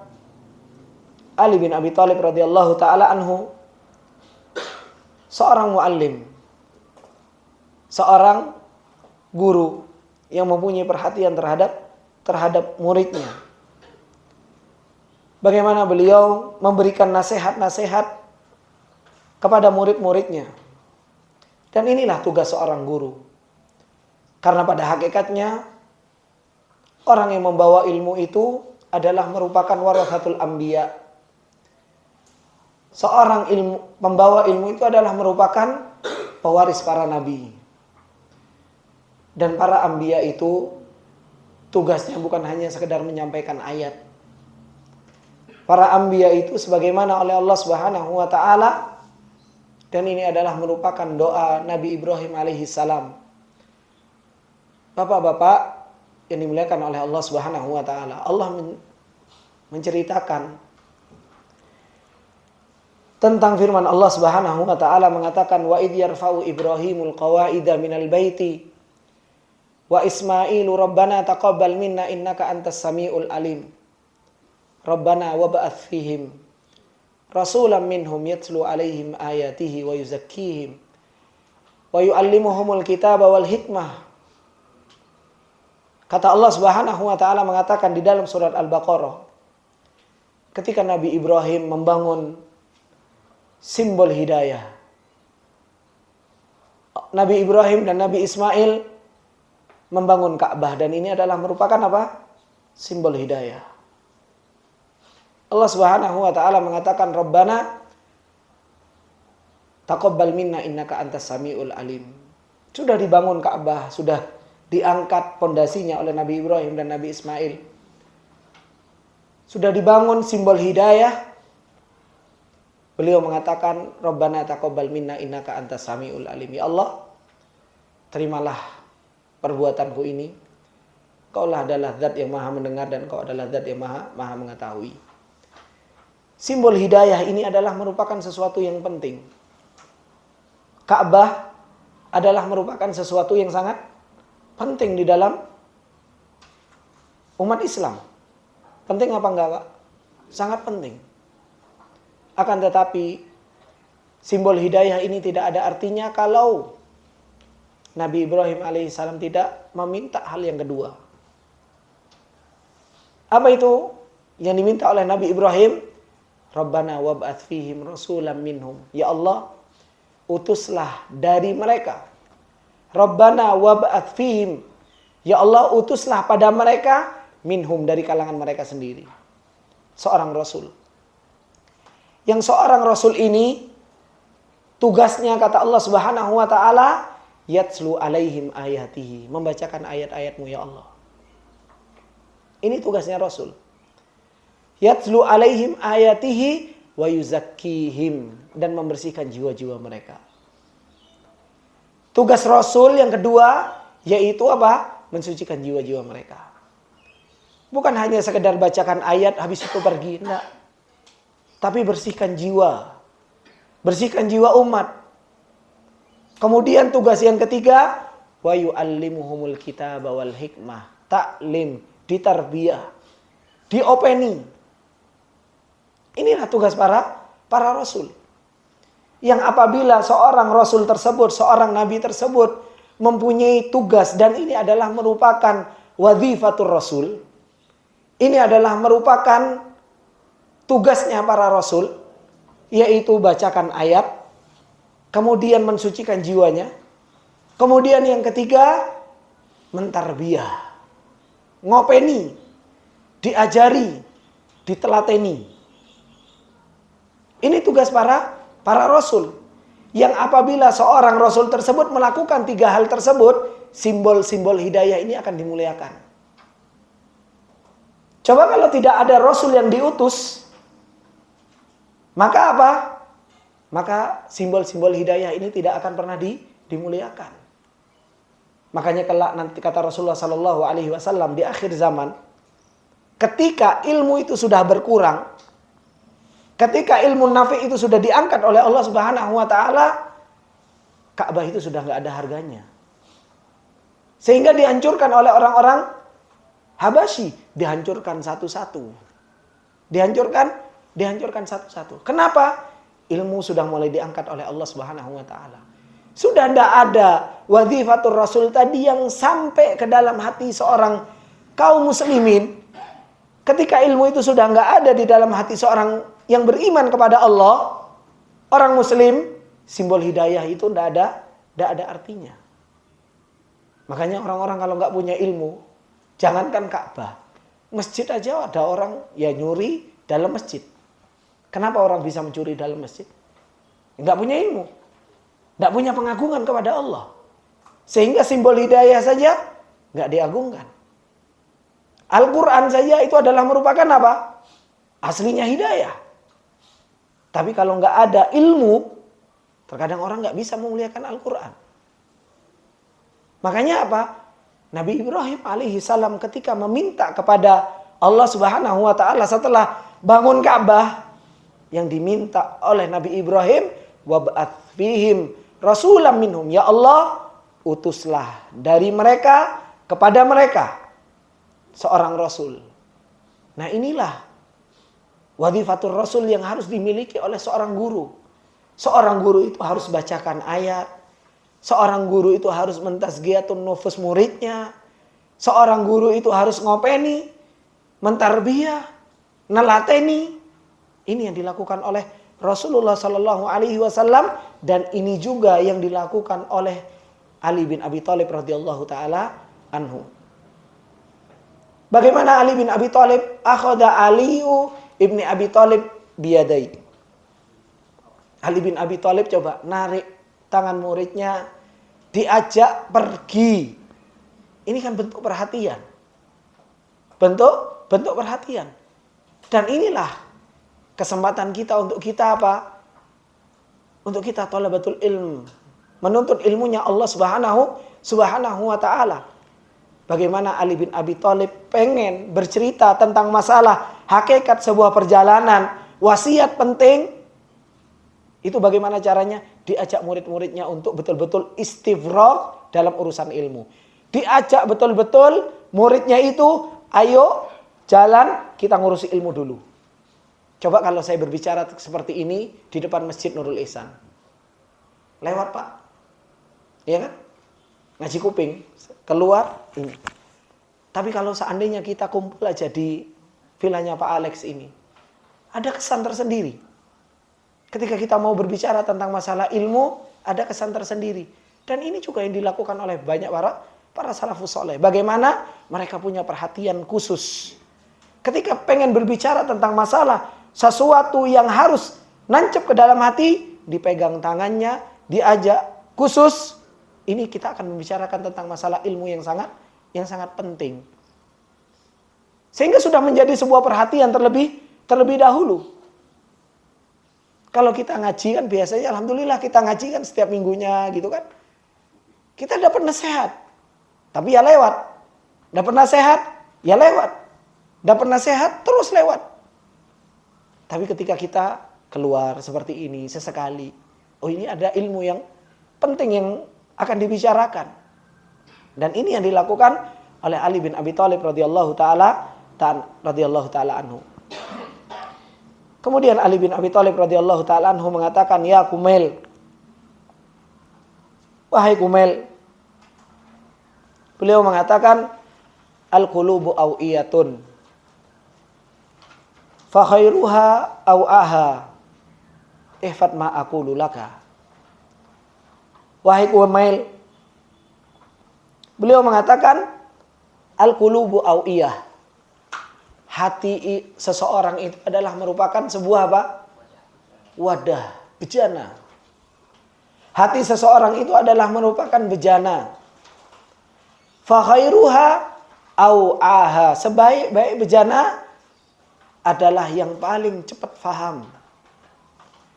Ali bin Abi Thalib radhiyallahu taala anhu seorang muallim, seorang guru yang mempunyai perhatian terhadap muridnya. Bagaimana beliau memberikan nasihat-nasihat kepada murid-muridnya. Dan inilah tugas seorang guru. Karena pada hakikatnya orang yang membawa ilmu itu adalah merupakan warathatul anbiya. Seorang pembawa ilmu itu adalah merupakan pewaris para nabi. Dan para anbiya itu tugasnya bukan hanya sekedar menyampaikan ayat. Para anbiya itu sebagaimana oleh Allah Subhanahu wa taala, dan ini adalah merupakan doa Nabi Ibrahim alaihi salam. Bapak-bapak yang dimuliakan oleh Allah Subhanahu wa taala, Allah menceritakan tentang firman Allah Subhanahu wa taala mengatakan wa idh yarfa'u Ibrahimul qawaida minal baiti wa Ismailu rabbana taqabbal minna innaka antas samiul alim. Rabbana wab'ats fihim rasulan minhum yatlu alaihim ayatihi wa yuzakkihim wa yu'allimuhumul kitaba wal hikmah. Kata Allah Subhanahu wa taala mengatakan di dalam surat Al-Baqarah, ketika Nabi Ibrahim membangun simbol hidayah. Nabi Ibrahim dan Nabi Ismail membangun Ka'bah, dan ini adalah merupakan apa? Simbol hidayah. Allah Subhanahu wa taala mengatakan Rabbana taqabbal minna innaka antas samiul alim. Sudah dibangun Ka'bah, sudah diangkat pondasinya oleh Nabi Ibrahim dan Nabi Ismail. Sudah dibangun simbol hidayah. Beliau mengatakan Rabbana taqabbal minna innaka antas samiul alim. Ya Allah, terimalah perbuatanku ini. Kaulah adalah zat yang maha mendengar dan kau adalah zat yang maha mengetahui. Simbol hidayah ini adalah merupakan sesuatu yang penting. Ka'bah adalah merupakan sesuatu yang sangat penting di dalam umat Islam. Penting apa enggak, Pak? Sangat penting. Akan tetapi simbol hidayah ini tidak ada artinya kalau Nabi Ibrahim alaihissalam tidak meminta hal yang kedua. Apa itu yang diminta oleh Nabi Ibrahim? Rabbana wab'ats fihim rasulan minhum. Ya Allah, utuslah dari mereka. Rabbana wab'ats fihim. Ya Allah, utuslah pada mereka minhum, dari kalangan mereka sendiri. Seorang rasul. Yang seorang rasul ini tugasnya kata Allah Subhanahu wa taala yatslu alaihim ayatihi, membacakan ayat-ayatmu ya Allah. Ini tugasnya rasul. Yatslu alaihim ayatihi wa yuzakkihim, dan membersihkan jiwa-jiwa mereka. Tugas rasul yang kedua yaitu apa? Mensucikan jiwa-jiwa mereka. Bukan hanya sekedar bacakan ayat habis itu pergi, enggak. Tapi bersihkan jiwa. Bersihkan jiwa umat. Kemudian tugas yang ketiga, wa yu'allimuhumul kitaba wal hikmah. Taklim, ditarbiyah, diopeni. Inilah tugas para rasul. Yang apabila seorang rasul tersebut, seorang nabi tersebut mempunyai tugas, dan ini adalah merupakan wadhifatur rasul. Ini adalah merupakan tugasnya para rasul, yaitu bacakan ayat, kemudian mensucikan jiwanya. Kemudian yang ketiga, mentarbiyah, ngopeni, diajari, ditelateni. Ini tugas para rasul. Yang apabila seorang rasul tersebut melakukan tiga hal tersebut, simbol-simbol hidayah ini akan dimuliakan. Coba kalau tidak ada rasul yang diutus, maka apa? Maka simbol-simbol hidayah ini tidak akan pernah dimuliakan. Makanya kelak nanti kata Rasulullah Sallallahu Alaihi Wasallam di akhir zaman, ketika ilmu itu sudah berkurang, ketika ilmu nafi itu sudah diangkat oleh Allah Subhanahu Wa Taala, Ka'bah itu sudah nggak ada harganya, sehingga dihancurkan oleh orang-orang Habasyi, dihancurkan satu-satu, dihancurkan satu-satu. Kenapa? Ilmu sudah mulai diangkat oleh Allah Subhanahu Wa Taala. Sudah tidak ada wadhifatur rasul tadi yang sampai ke dalam hati seorang kaum muslimin. Ketika ilmu itu sudah nggak ada di dalam hati seorang yang beriman kepada Allah, orang muslim, simbol hidayah itu tidak ada artinya. Makanya orang-orang kalau nggak punya ilmu, jangankan Ka'bah, masjid aja ada orang ya nyuri dalam masjid. Kenapa orang bisa mencuri dalam masjid? Nggak punya ilmu, nggak punya pengagungan kepada Allah, sehingga simbol hidayah saja nggak diagungkan. Al-Quran saja itu adalah merupakan apa? Aslinya hidayah. Tapi kalau nggak ada ilmu, terkadang orang nggak bisa memuliakan Al-Quran. Makanya apa? Nabi Ibrahim alaihi salam ketika meminta kepada Allah Subhanahu wa taala setelah bangun Ka'bah, yang diminta oleh Nabi Ibrahim, wab'ats fihim rasulam minhum, ya Allah, utuslah dari mereka kepada mereka seorang rasul. Nah, inilah wadhifatul rasul yang harus dimiliki oleh seorang guru. Seorang guru itu harus bacakan ayat. Seorang guru itu harus mentazkiyatun nufus muridnya. Seorang guru itu harus ngopeni, mentarbiyah, nelateni. Ini yang dilakukan oleh Rasulullah Sallallahu Alaihi Wasallam, dan ini juga yang dilakukan oleh Ali bin Abi Thalib radhiyallahu taala anhu. Bagaimana Ali bin Abi Thalib? Akhadha Aliyu ibni Abi Thalib biyadai. Ali bin Abi Thalib coba narik tangan muridnya, diajak pergi. Ini kan bentuk perhatian. Bentuk perhatian. Dan inilah kesempatan kita untuk kita apa? Untuk kita thalabatul ilm, menuntut ilmunya Allah Subhanahu wa taala. Bagaimana Ali bin Abi Thalib pengen bercerita tentang masalah hakikat sebuah perjalanan, wasiat penting. Itu bagaimana caranya? Diajak murid-muridnya untuk betul-betul istifragh dalam urusan ilmu. Diajak betul-betul muridnya itu, ayo jalan kita ngurusi ilmu dulu. Coba kalau saya berbicara seperti ini di depan Masjid Nurul Ihsan. Lewat Pak. Iya kan? Ngaji kuping. Keluar ini. Tapi kalau seandainya kita kumpul aja di vilanya Pak Alex ini, ada kesan tersendiri. Ketika kita mau berbicara tentang masalah ilmu, ada kesan tersendiri. Dan ini juga yang dilakukan oleh banyak para salafus soleh. Bagaimana mereka punya perhatian khusus. Ketika pengen berbicara tentang masalah sesuatu yang harus nancep ke dalam hati, dipegang tangannya, diajak khusus. Ini kita akan membicarakan tentang masalah ilmu yang sangat penting. Sehingga sudah menjadi sebuah perhatian terlebih dahulu. Kalau kita ngaji kan biasanya alhamdulillah kita ngaji kan setiap minggunya gitu kan. Kita dapat nasihat. Tapi ya lewat. Dapat nasihat, ya lewat. Dapat nasihat terus lewat. Tapi ketika kita keluar seperti ini sesekali, oh ini ada ilmu yang penting yang akan dibicarakan. Dan ini yang dilakukan oleh Ali bin Abi Thalib radhiyallahu taala anhu. Kemudian Ali bin Abi Thalib radhiyallahu taala anhu mengatakan, "Ya Kumail, wahai Kumail." Beliau mengatakan, "Al-qulubu awiyatun, fa khairuha awaha, ihfad ma aqulu laka." Wahai Kumail, beliau mengatakan, "Al-qulubu awiyah." Hati seseorang itu adalah merupakan sebuah apa? Wadah, bejana. Hati seseorang itu adalah merupakan bejana. Fa khairuha au aha. Sebaik-baik bejana adalah yang paling cepat faham.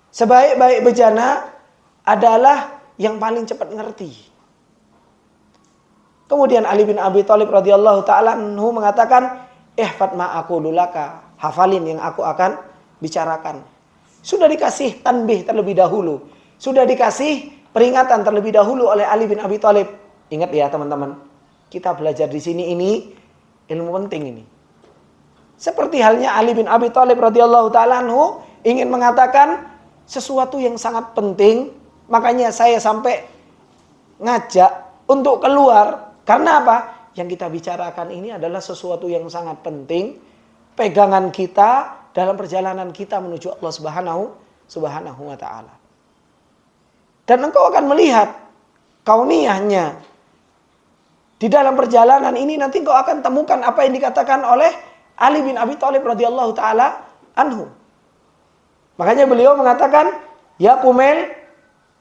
Sebaik-baik bejana adalah yang paling cepat ngerti. Kemudian Ali bin Abi Thalib radhiyallahu taala anhu mengatakan, ihfad ma aqulu laka, hafalin yang aku akan bicarakan. Sudah dikasih tanbih terlebih dahulu, sudah dikasih peringatan terlebih dahulu oleh Ali bin Abi Thalib. Ingat ya teman-teman, kita belajar di sini ini ilmu penting ini. Seperti halnya Ali bin Abi Thalib radhiyallahu taala anhu ingin mengatakan sesuatu yang sangat penting, makanya saya sampai ngajak untuk keluar. Karena apa? Yang kita bicarakan ini adalah sesuatu yang sangat penting, pegangan kita dalam perjalanan kita menuju Allah Subhanahu wa taala. Dan engkau akan melihat kauniyahnya di dalam perjalanan ini, nanti engkau akan temukan apa yang dikatakan oleh Ali bin Abi Thalib radhiyallahu taala anhu. Makanya beliau mengatakan, "Ya Kumail,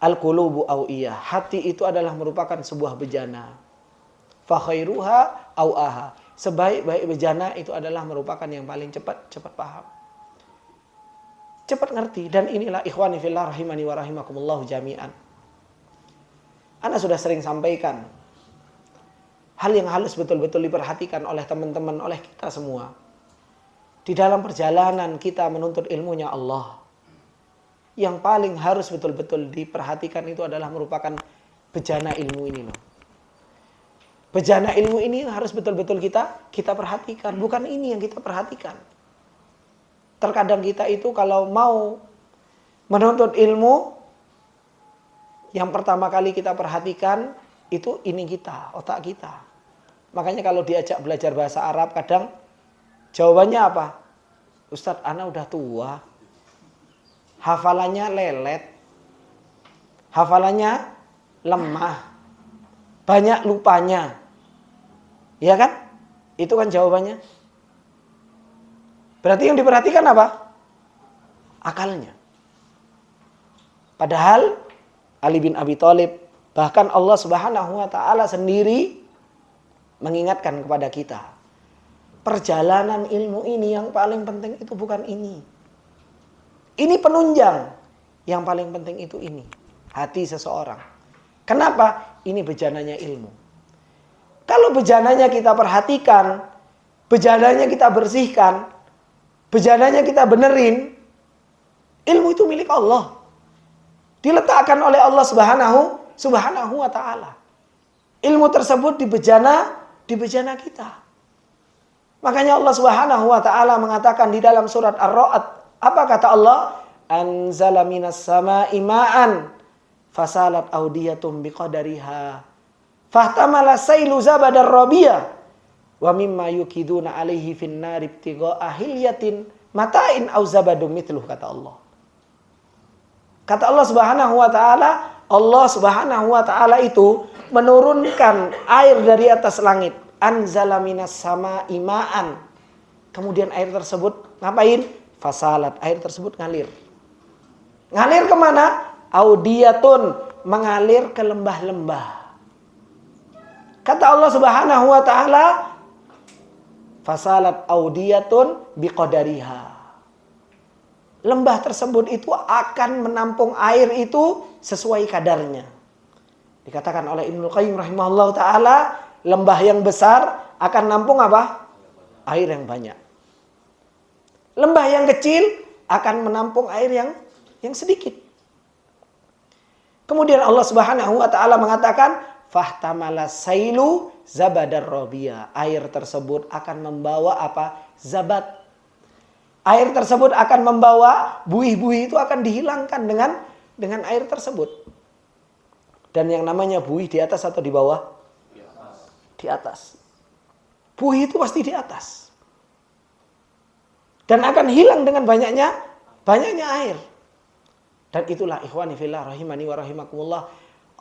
al-qulubu awiyah." Hati itu adalah merupakan sebuah bejana. Fa khairuha au aha. Sebaik-baik bejana itu adalah merupakan yang paling cepat paham. Cepat ngerti. Dan inilah ikhwani fillah rahimani wa rahimakumullah jami'an. Ana sudah sering sampaikan hal yang harus betul-betul diperhatikan oleh teman-teman, oleh kita semua. Di dalam perjalanan kita menuntut ilmunya Allah, yang paling harus betul-betul diperhatikan itu adalah merupakan bejana ilmu ini loh. Bejana ilmu ini harus betul-betul kita perhatikan. Bukan ini yang kita perhatikan. Terkadang kita itu kalau mau menuntut ilmu, yang pertama kali kita perhatikan itu ini kita, otak kita. Makanya kalau diajak belajar bahasa Arab kadang jawabannya apa? Ustadz, ana udah tua. Hafalannya lelet. Hafalannya lemah. Banyak lupanya. Ya kan? Itu kan jawabannya. Berarti yang diperhatikan apa? Akalnya. Padahal Ali bin Abi Thalib, bahkan Allah Subhanahu wa taala sendiri mengingatkan kepada kita. Perjalanan ilmu ini yang paling penting itu bukan ini. Ini penunjang. Yang paling penting itu ini. Hati seseorang. Kenapa? Ini bejananya ilmu. Kalau bejananya kita perhatikan, bejananya kita bersihkan, bejananya kita benerin, ilmu itu milik Allah. Diletakkan oleh Allah Subhanahu wa taala. Ilmu tersebut di bejana kita. Makanya Allah Subhanahu wa taala mengatakan di dalam surat Ar-Ra'd, apa kata Allah? Anzala minas sama'i ma'an fasalat awdiyatum biqadariha fahtamala sailu zabadar rabiyah wa mimma yukiduna alaihi finnar ibtigha'a hilyatin mata'in aw zabadum mithluh, kata Allah. Kata Allah Subhanahu wa taala itu menurunkan air dari atas langit. Anzala minas sama'i ma'an. Kemudian air tersebut ngapain? Fasalat, air tersebut ngalir. Ngalir kemana? Audiyatun, mengalir ke lembah-lembah. Kata Allah Subhanahu wa taala, fasalat audiyatun biqadariha. Lembah tersebut itu akan menampung air itu sesuai kadarnya. Dikatakan oleh Ibnu Qayyim rahimahullah taala, lembah yang besar akan nampung apa? Air yang banyak. Lembah yang kecil akan menampung air yang sedikit. Kemudian Allah Subhanahu wa taala mengatakan, fahtamala sailu zabadar rabiyah. Air tersebut akan membawa apa? Zabat. Air tersebut akan membawa buih-buih itu akan dihilangkan dengan air tersebut. Dan yang namanya buih di atas atau di bawah? Di atas. Buih itu pasti di atas. Dan akan hilang dengan banyaknya air. Dan itulah ikhwani fillah rahimani wa rahimakumullah,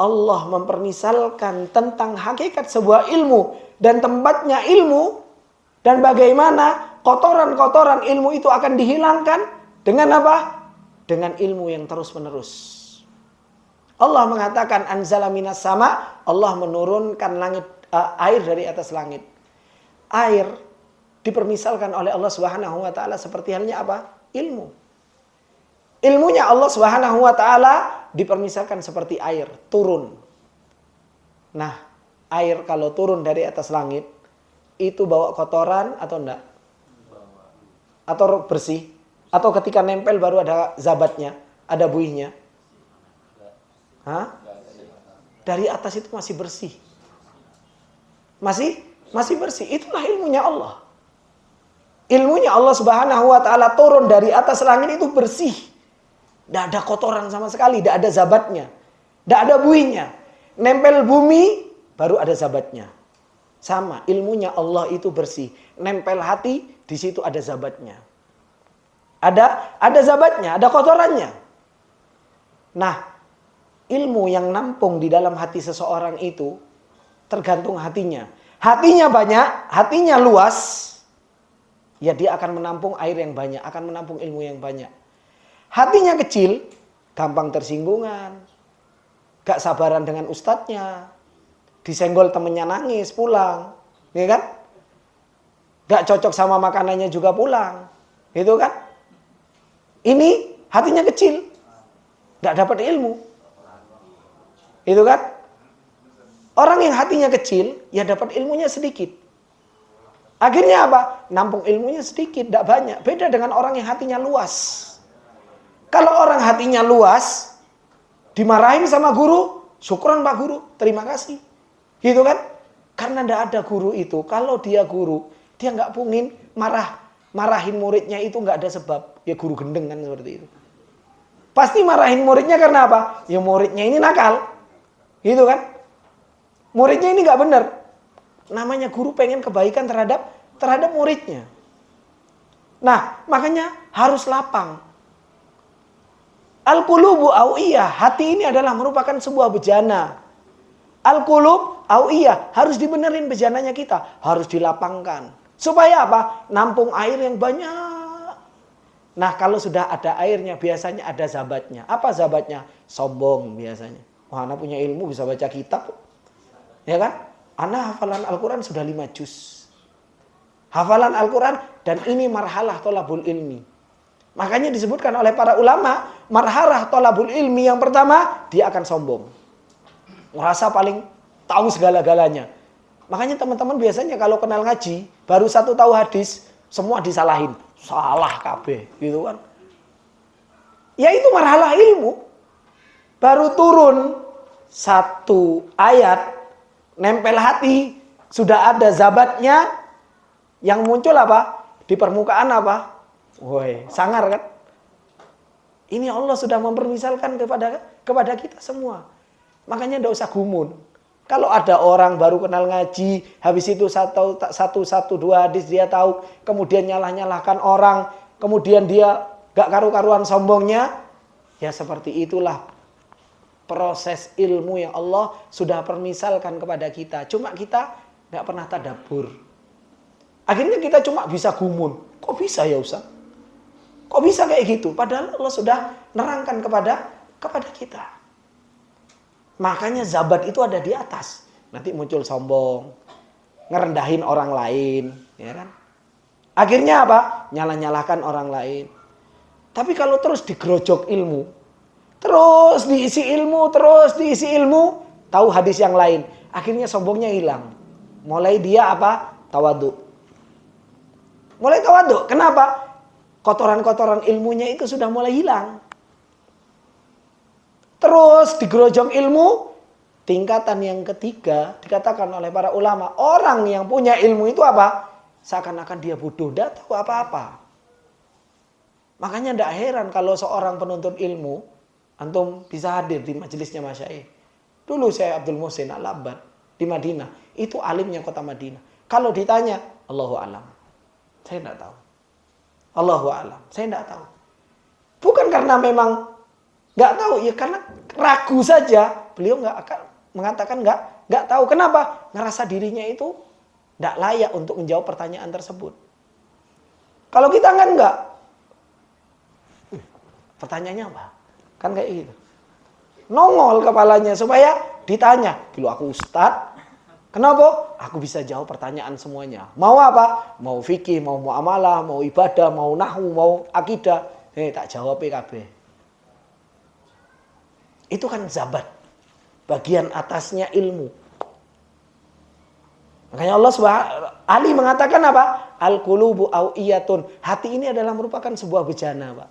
Allah mempermisalkan tentang hakikat sebuah ilmu dan tempatnya ilmu dan bagaimana kotoran-kotoran ilmu itu akan dihilangkan dengan apa? Dengan ilmu yang terus-menerus. Allah mengatakan anzala minas sama, Allah menurunkan air dari atas langit. Air dipermisalkan oleh Allah Subhanahu wa taala seperti halnya apa? Ilmu. Ilmunya Allah Subhanahu wa taala dipermisalkan seperti air turun. Nah, air kalau turun dari atas langit itu bawa kotoran atau enggak? Atau bersih? Atau ketika nempel baru ada zabatnya, ada buihnya? Hah? Dari atas itu masih bersih. Masih bersih. Itulah ilmunya Allah. Ilmunya Allah Subhanahu wa taala turun dari atas langit itu bersih. Tidak ada kotoran sama sekali, tidak ada zabatnya, tidak ada buihnya. Nempel bumi, baru ada zabatnya. Sama, ilmunya Allah itu bersih. Nempel hati, di situ ada zabatnya. Ada zabatnya, ada kotorannya. Nah, ilmu yang nampung di dalam hati seseorang itu tergantung hatinya. Hatinya banyak, hatinya luas, ya dia akan menampung air yang banyak, akan menampung ilmu yang banyak. Hatinya kecil, gampang tersinggungan, gak sabaran dengan ustadznya, disenggol temennya nangis pulang, ya kan? Gak cocok sama makanannya juga pulang, gitu kan? Ini hatinya kecil, gak dapat ilmu, itu kan? Orang yang hatinya kecil, ya dapat ilmunya sedikit. Akhirnya apa? Nampung ilmunya sedikit, tidak banyak. Beda dengan orang yang hatinya luas. Kalau orang hatinya luas, dimarahin sama guru, syukran Pak Guru, terima kasih. Gitu kan? Karena tidak ada guru itu. Kalau dia guru, dia nggak pungin marahin muridnya itu nggak ada sebab. Ya guru gendeng kan seperti itu. Pasti marahin muridnya karena apa? Ya muridnya ini nakal. Gitu kan? Muridnya ini nggak benar. Namanya guru pengen kebaikan terhadap muridnya. Nah, makanya harus lapang. Al-qulubu awiyah, hati ini adalah merupakan sebuah bejana. Al-qulub awiyah, harus dibenerin bejananya kita, harus dilapangkan. Supaya apa? Nampung air yang banyak. Nah, kalau sudah ada airnya, biasanya ada zabatnya. Apa zabatnya? Sombong biasanya. Wah, anak punya ilmu, bisa baca kitab. Ya kan? Anak hafalan Al-Quran sudah 5 juz. Hafalan Al-Quran, dan ini marhalah tolabul ilmi. Makanya disebutkan oleh para ulama, marhalah tolabul ilmi yang pertama, dia akan sombong. Merasa paling tahu segala-galanya. Makanya teman-teman biasanya kalau kenal ngaji, baru 1 tahu hadis, semua disalahin. Salah kabeh, gitu kan. Ya itu marhalah ilmu. Baru turun 1 ayat, nempel hati, sudah ada zabatnya, yang muncul apa? Di permukaan apa? Woi, sangar kan? Ini Allah sudah mempermisalkan kepada kita semua. Makanya tidak usah gumun. Kalau ada orang baru kenal ngaji, habis itu satu dua hadis dia tahu, kemudian nyalah-nyalahkan orang, kemudian dia gak karu-karuan sombongnya, ya seperti itulah proses ilmu yang Allah sudah permisalkan kepada kita. Cuma kita nggak pernah tadabbur. Akhirnya kita cuma bisa gumun. Kok bisa ya Ustaz? Kok bisa kayak gitu? Padahal Allah sudah nerangkan kepada kita. Makanya zabat itu ada di atas. Nanti muncul sombong, ngerendahin orang lain, ya kan? Akhirnya apa? Nyalah-nyalahkan orang lain. Tapi kalau terus digerojok ilmu, terus diisi ilmu, tahu hadis yang lain. Akhirnya sombongnya hilang. Mulai dia apa? Tawadhu. Mulai tawadhu. Kenapa? Kotoran-kotoran ilmunya itu sudah mulai hilang. Terus digerojok ilmu, tingkatan yang ketiga dikatakan oleh para ulama, orang yang punya ilmu itu apa? Seakan-akan dia bodoh, tidak tahu apa-apa. Makanya tidak heran kalau seorang penuntut ilmu, antum bisa hadir di majelisnya Masyaikh. Dulu saya Abdul Muhsin Al-Abbad di Madinah. Itu alimnya kota Madinah. Kalau ditanya, Allahu a'lam. Saya tidak tahu. Allahu a'lam. Saya tidak tahu. Bukan karena memang nggak tahu, ya karena ragu saja. Beliau nggak akan mengatakan nggak tahu. Kenapa? Ngerasa dirinya itu tidak layak untuk menjawab pertanyaan tersebut. Kalau kita kan nggak. Pertanyaannya apa? Kan kayak gitu. Nongol kepalanya supaya ditanya. Dulu aku ustadz. Kenapa? Aku bisa jawab pertanyaan semuanya. Mau apa? Mau fikih, mau muamalah, mau ibadah, mau nahwu, mau akidah. Tak jawab PKB. Itu kan zabat. Bagian atasnya ilmu. Makanya Allah Ali mengatakan apa? Al-qulubu awiyatun. Hati ini adalah merupakan sebuah bejana, Pak.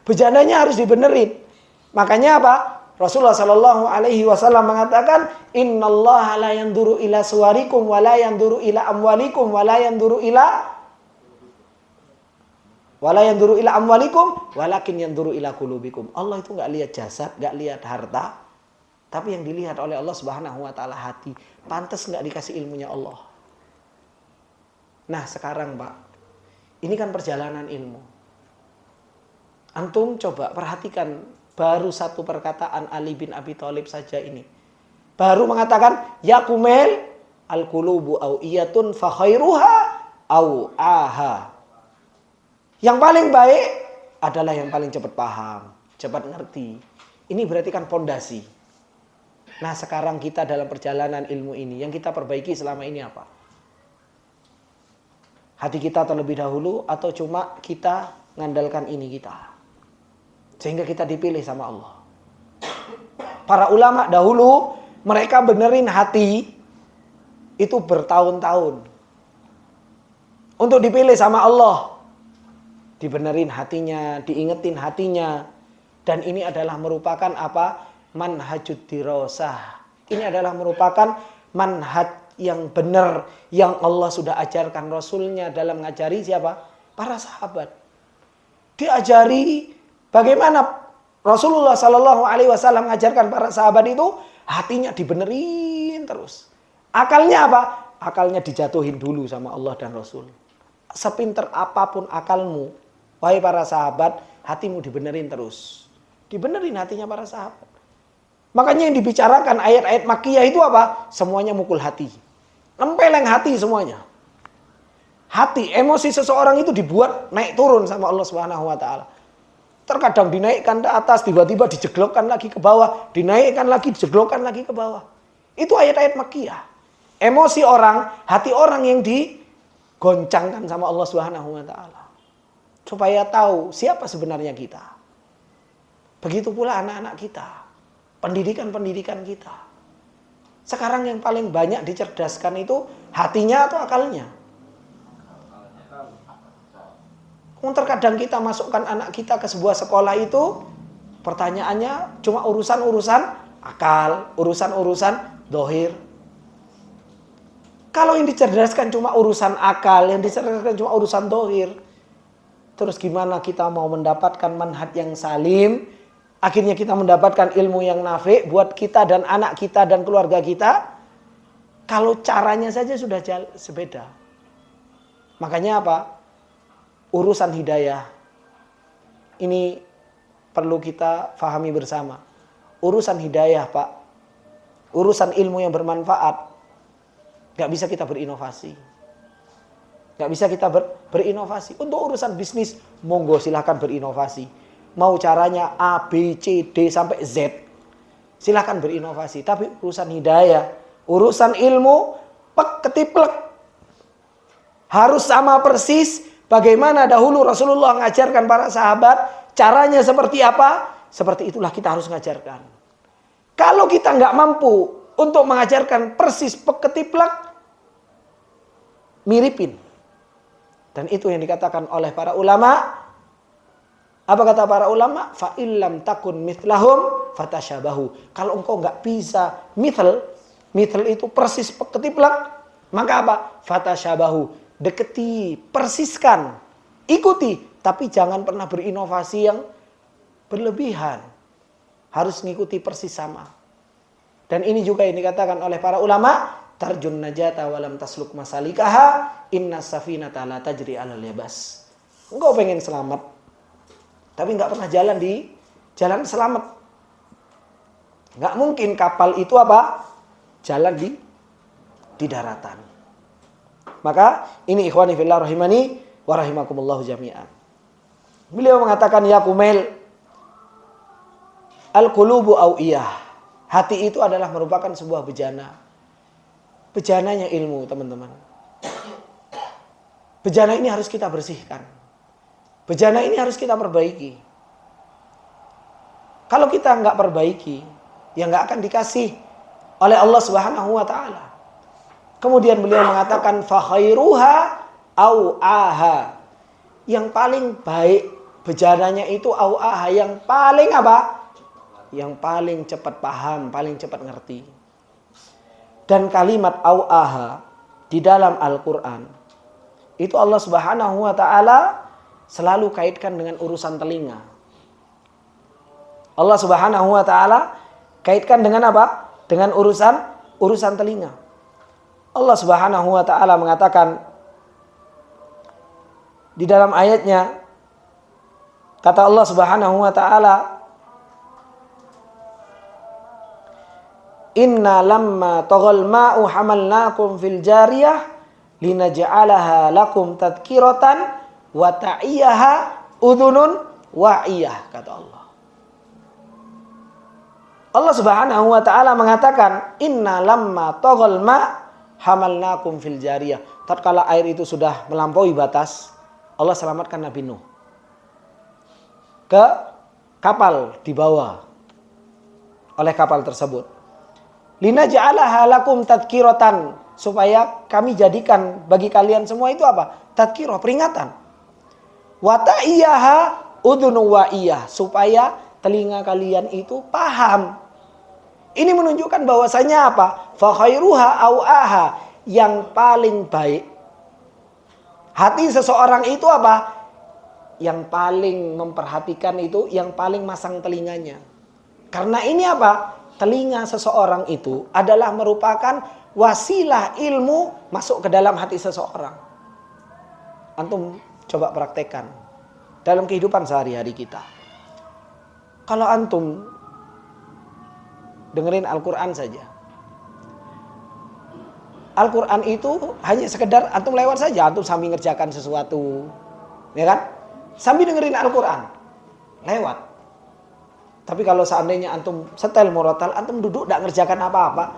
Bejananya harus dibenerin. Makanya apa? Rasulullah Shallallahu Alaihi Wasallam mengatakan, Innallaha la yanduru ila suwarikum, wa la yanduru ila amwalikum, wa la yanduru ila amwalikum, walakin yanduru ila qulubikum. Allah itu nggak lihat jasad, nggak lihat harta, tapi yang dilihat oleh Allah Subhanahu Wa Taala hati. Pantas nggak dikasih ilmunya Allah. Nah sekarang Pak, ini kan perjalanan ilmu. Antum coba perhatikan baru satu perkataan Ali bin Abi Thalib saja ini. Baru mengatakan, ya kumel al-qulubu awiyatun fa khairuha aha. Yang paling baik adalah yang paling cepat paham, cepat ngerti. Ini berarti kan pondasi. Nah sekarang kita dalam perjalanan ilmu ini, yang kita perbaiki selama ini apa? Hati kita terlebih dahulu atau cuma kita ngandalkan ini kita? Sehingga kita dipilih sama Allah. Para ulama dahulu Mereka benerin hati itu bertahun-tahun. Untuk dipilih sama Allah. Dibenerin hatinya, diingetin hatinya. Dan ini adalah merupakan apa? Manhajud dirasah. Ini adalah merupakan manhaj yang benar. Yang Allah sudah ajarkan Rasulnya dalam ngajari siapa? Para sahabat. Diajari bagaimana Rasulullah SAW mengajarkan para sahabat itu. Hatinya dibenerin terus. Akalnya apa? Akalnya dijatuhin dulu sama Allah dan Rasul. Sepinter apapun akalmu, wahai para sahabat, hatimu dibenerin terus. Dibenerin hatinya para sahabat. Makanya yang dibicarakan ayat-ayat Makkiyah itu apa? Semuanya mukul hati. Nempeleng hati semuanya. Hati, emosi seseorang itu dibuat naik turun sama Allah Subhanahu wa taala. Terkadang dinaikkan ke atas, tiba-tiba dijeglokkan lagi ke bawah, dinaikkan lagi, dijeglokkan lagi ke bawah. Itu ayat-ayat Makkiyah. Emosi orang, hati orang yang digoncangkan sama Allah Subhanahu wa taala. Supaya tahu siapa sebenarnya kita. Begitu pula anak-anak kita. Pendidikan-pendidikan kita. Sekarang yang paling banyak dicerdaskan itu hatinya atau akalnya? Terkadang kita masukkan anak kita ke sebuah sekolah itu, pertanyaannya cuma urusan-urusan akal, urusan-urusan dohir. Kalau yang dicerdaskan cuma urusan akal, yang dicerdaskan cuma urusan dohir, terus gimana kita mau mendapatkan manhaj yang salim? Akhirnya kita mendapatkan ilmu yang nafi' buat kita dan anak kita dan keluarga kita. Kalau caranya saja sudah sebeda. Makanya apa? Urusan hidayah. Ini perlu kita fahami bersama. Urusan hidayah, Pak. Urusan ilmu yang bermanfaat. Gak bisa kita berinovasi. Gak bisa kita berinovasi. Untuk urusan bisnis, monggo silahkan berinovasi. Mau caranya A, B, C, D sampai Z. Silahkan berinovasi. Tapi urusan hidayah, urusan ilmu, ketiplek. Harus sama persis bagaimana dahulu Rasulullah mengajarkan para sahabat. Caranya seperti apa? Seperti itulah kita harus mengajarkan. Kalau kita nggak mampu untuk mengajarkan persis ketiplek, miripin. Dan itu yang dikatakan oleh para ulama. Apa kata para ulama? Fa illam takun mithlahum fatasyabahu. Kalau engkau nggak bisa mithl itu persis ketiplek, maka apa? Fatasyabahu. Deketi, persiskan, ikuti, tapi jangan pernah berinovasi yang berlebihan. Harus mengikuti persis sama. Dan ini juga yang dikatakan oleh para ulama, tarjun najata walam tasluk masalikaha, inna safinata la tajri alal yabas. Engkau pengen selamat, tapi nggak pernah jalan di jalan selamat. Nggak mungkin kapal itu apa? Jalan di daratan. Maka ini ikhwani fillah rahimani wa rahimakumullahu jami'an. Beliau mengatakan ya Kumail, al-qulubu awiyah. Hati itu adalah merupakan sebuah bejana. Bejananya ilmu, teman-teman. Bejana ini harus kita bersihkan. Bejana ini harus kita perbaiki. Kalau kita nggak perbaiki, ya nggak akan dikasih oleh Allah Subhanahu wa taala. Kemudian beliau mengatakan fa khairuha au aha. Yang paling baik bejananya itu au aha, yang paling apa? Yang paling cepat paham, paling cepat ngerti. Dan kalimat au aha di dalam Al-Qur'an itu Allah Subhanahu wa taala selalu kaitkan dengan urusan telinga. Allah Subhanahu wa taala kaitkan dengan apa? Dengan urusan telinga. Allah Subhanahu wa taala mengatakan di dalam ayatnya, kata Allah Subhanahu wa taala, inna lamma taghal ma'u hamalnakum fil jariyah linaj'alaha lakum tadhkiratan wa ta'iyaha udhunun wa'iyah, kata Allah. Allah Subhanahu wa taala mengatakan inna lamma taghal ma' hamalnakum fil jariyah. Tatkala air itu sudah melampaui batas, Allah selamatkan Nabi Nuh ke kapal dibawa oleh kapal tersebut. Linaj'alaha lakum tadhkiratan, supaya kami jadikan bagi kalian semua itu apa? Tadhkirah, peringatan. Wa ta'iyaha udhunu wa'iyah, supaya telinga kalian itu paham. Ini menunjukkan bahwasanya apa? Fa khairuha au'aha, yang paling baik hati seseorang itu apa? Yang paling memperhatikan itu, yang paling masang telinganya. Karena ini apa? Telinga seseorang itu adalah merupakan wasilah ilmu masuk ke dalam hati seseorang. Antum coba praktekkan dalam kehidupan sehari-hari kita. Kalau antum dengerin Al-Quran saja, Al-Quran itu hanya sekedar antum lewat saja, antum sambil ngerjakan sesuatu, ya kan? Sambil dengerin Al-Quran, lewat. Tapi kalau seandainya antum setel murotal, antum duduk tidak ngerjakan apa-apa,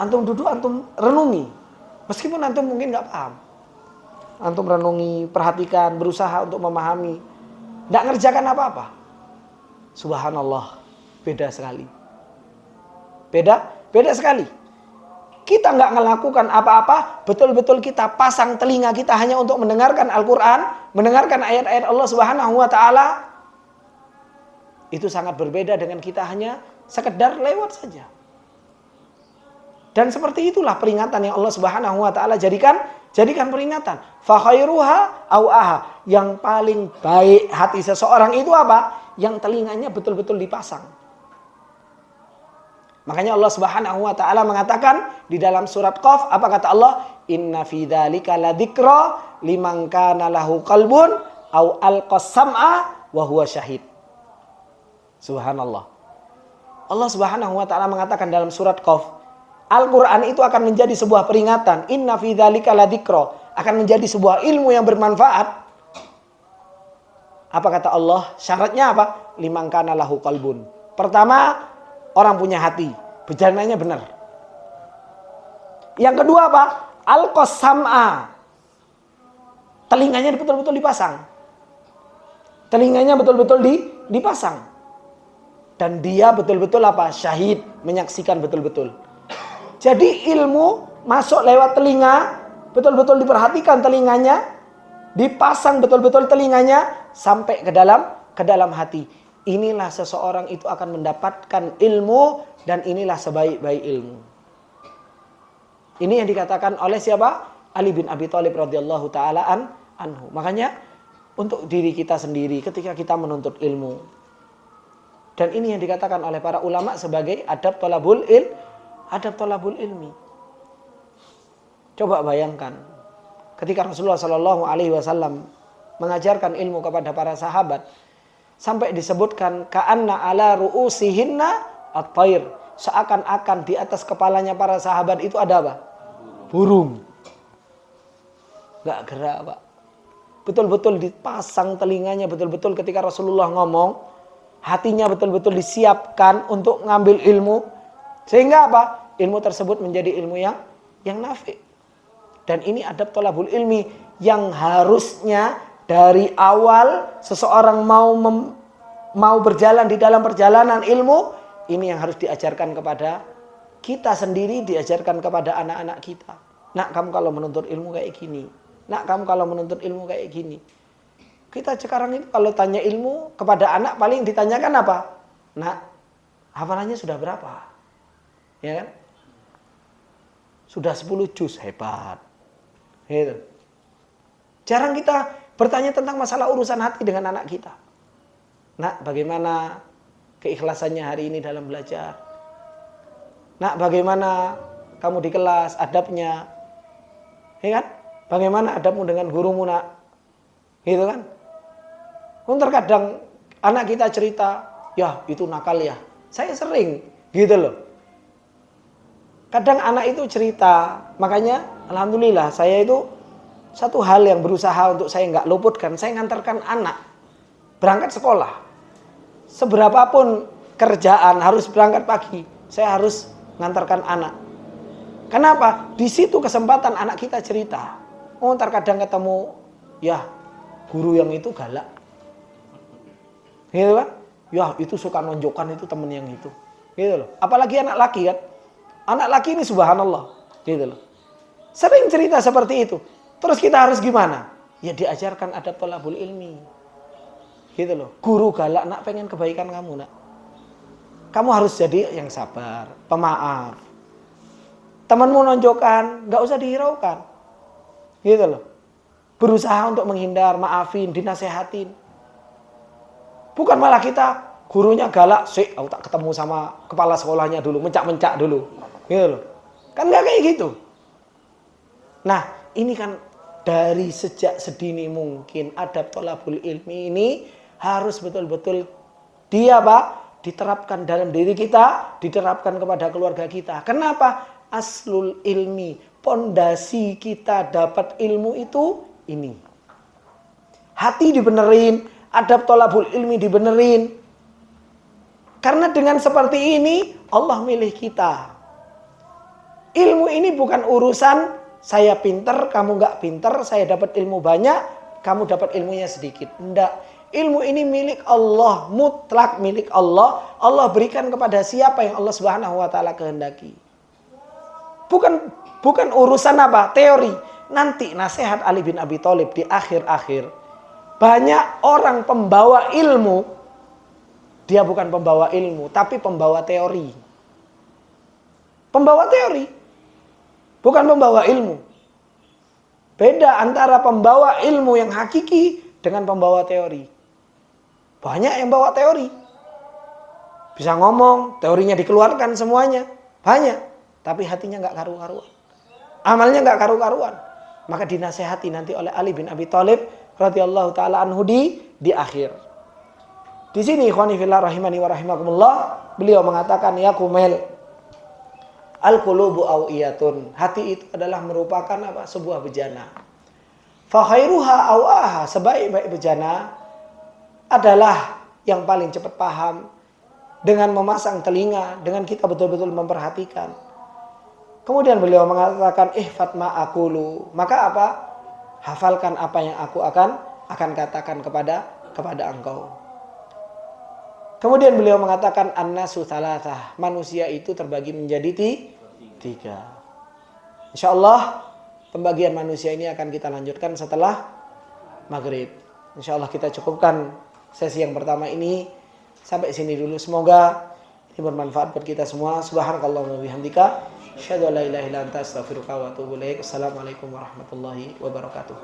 antum duduk, antum renungi, meskipun antum mungkin nggak paham, antum renungi, perhatikan, berusaha untuk memahami, tidak ngerjakan apa-apa, subhanallah, beda sekali. Beda sekali. Kita nggak melakukan apa-apa, betul-betul kita pasang telinga kita hanya untuk mendengarkan Al-Quran, mendengarkan ayat-ayat Allah Subhanahu wa Ta'ala. Itu sangat berbeda dengan kita hanya sekedar lewat saja. Dan seperti itulah peringatan yang Allah Subhanahu wa Ta'ala jadikan peringatan. Fa khairuha au'aha, yang paling baik hati seseorang itu apa? Yang telinganya betul-betul dipasang. Makanya Allah Subhanahu wa Ta'ala mengatakan di dalam surat Qaf, apa kata Allah? Inna fi dzalika ladzikra liman kana lahu qalbun au alqas sam'a wa huwa syahid. Subhanallah. Allah Subhanahu wa Ta'ala mengatakan dalam surat Qaf, Al-Quran itu akan menjadi sebuah peringatan. Inna fi dzalika ladzikra, akan menjadi sebuah ilmu yang bermanfaat. Apa kata Allah? Syaratnya apa? Liman kana lahu qalbun. Pertama, orang punya hati, berjalanannya benar. Yang kedua apa? Alqas sam'a, telinganya betul-betul dipasang. Telinganya betul-betul dipasang. Dan dia betul-betul apa? Syahid, menyaksikan betul-betul. Jadi ilmu masuk lewat telinga, betul-betul diperhatikan telinganya, dipasang betul-betul telinganya sampai ke dalam hati. Inilah seseorang itu akan mendapatkan ilmu, dan inilah sebaik-baik ilmu. Ini yang dikatakan oleh siapa? Ali bin Abi Thalib radhiyallahu taala anhu. Makanya untuk diri kita sendiri ketika kita menuntut ilmu, dan ini yang dikatakan oleh para ulama sebagai adab thalabul ilmi. Coba bayangkan ketika Rasulullah Shallallahu Alaihi Wasallam mengajarkan ilmu kepada para sahabat, sampai disebutkan ka'anna ala ru'usihinna at-thair, seakan-akan di atas kepalanya para sahabat itu ada apa? Burung. Gak gerak, Pak. Betul-betul dipasang telinganya, betul-betul ketika Rasulullah ngomong, hatinya betul-betul disiapkan untuk ngambil ilmu, sehingga apa? Ilmu tersebut menjadi ilmu yang nafi'. Dan ini adab thalabul ilmi yang harusnya dari awal seseorang mau berjalan di dalam perjalanan ilmu, ini yang harus diajarkan kepada kita sendiri, diajarkan kepada anak-anak kita. Nak, kamu kalau menuntut ilmu kayak gini. Nak, kamu kalau menuntut ilmu kayak gini. Kita sekarang itu kalau tanya ilmu kepada anak paling ditanyakan apa? Nak, hafalannya sudah berapa? Ya kan? Sudah 10 juz, hebat. Gitu. Jarang kita bertanya tentang masalah urusan hati dengan anak kita. Nak, bagaimana keikhlasannya hari ini dalam belajar? Nak, bagaimana kamu di kelas, adabnya? Ya kan? Bagaimana adabmu dengan gurumu, nak? Gitu kan? Terkadang anak kita cerita, ya itu nakal ya. Saya sering, gitu loh. Kadang anak itu cerita, makanya alhamdulillah saya itu satu hal yang berusaha untuk saya nggak luputkan, saya ngantarkan anak berangkat sekolah. Seberapapun kerjaan harus berangkat pagi, saya harus ngantarkan anak. Kenapa? Di situ kesempatan anak kita cerita. Terkadang ketemu, ya guru yang itu galak, gitu kan? Ya itu suka nonjokkan itu temen yang itu, gitu loh. Apalagi anak laki kan, Anak laki ini subhanallah, gitu loh. Sering cerita seperti itu. Terus kita harus gimana? Ya diajarkan adab thalabul ilmi. Gitu loh. Guru galak, nak pengen kebaikan kamu, nak. Kamu harus jadi yang sabar, pemaaf. Temanmu nonjokkan, nggak usah dihiraukan. Gitu loh. Berusaha untuk menghindar, maafin, dinasehatin. Bukan malah kita, gurunya galak, aku tak ketemu sama kepala sekolahnya dulu, mencak-mencak dulu. Gitu loh. Kan nggak kayak gitu. Nah, ini kan dari sejak sedini mungkin adab thalabul ilmi ini harus betul-betul dia diterapkan dalam diri kita, diterapkan kepada keluarga kita. Kenapa? Aslul ilmi, pondasi kita dapat ilmu itu ini. Hati dibenerin, adab thalabul ilmi dibenerin. Karena dengan seperti ini Allah milih kita. Ilmu ini bukan urusan saya pinter, kamu nggak pinter, saya dapat ilmu banyak, kamu dapat ilmunya sedikit. Enggak. Ilmu ini milik Allah, mutlak milik Allah. Allah berikan kepada siapa yang Allah Subhanahu wa taala kehendaki. Bukan urusan teori. Nanti nasihat Ali bin Abi Thalib di akhir-akhir. Banyak orang pembawa ilmu, dia bukan pembawa ilmu, tapi pembawa teori. Pembawa teori. Bukan pembawa ilmu. Beda antara pembawa ilmu yang hakiki dengan pembawa teori. Banyak yang bawa teori. Bisa ngomong, teorinya dikeluarkan semuanya. Banyak. Tapi hatinya nggak karu-karuan. Amalnya nggak karu-karuan. Maka dinasehati nanti oleh Ali bin Abi Thalib radhiyallahu taala anhu di akhir. Di sini ikhwani fillah rahimani wa rahimakumullah, beliau mengatakan ya kumel al-qulubu awiyatun. Hati itu adalah merupakan sebuah bejana. Fa khairuha awaha, sebaik-baik bejana adalah yang paling cepat paham dengan memasang telinga, dengan kita betul-betul memperhatikan. Kemudian beliau mengatakan ihfat ma aqulu, maka hafalkan apa yang aku akan katakan kepada engkau. Kemudian beliau mengatakan an-nasu thalathah, manusia itu terbagi menjadi tiga. Insyaallah pembagian manusia ini akan kita lanjutkan setelah maghrib. Insyaallah kita cukupkan sesi yang pertama ini sampai sini dulu. Semoga ini bermanfaat buat kita semua. Subhanakallahumma wa bihamdika asyhadu an la ilaha illa anta astaghfiruka wa atubu ilaik. Assalamualaikum warahmatullahi wabarakatuh.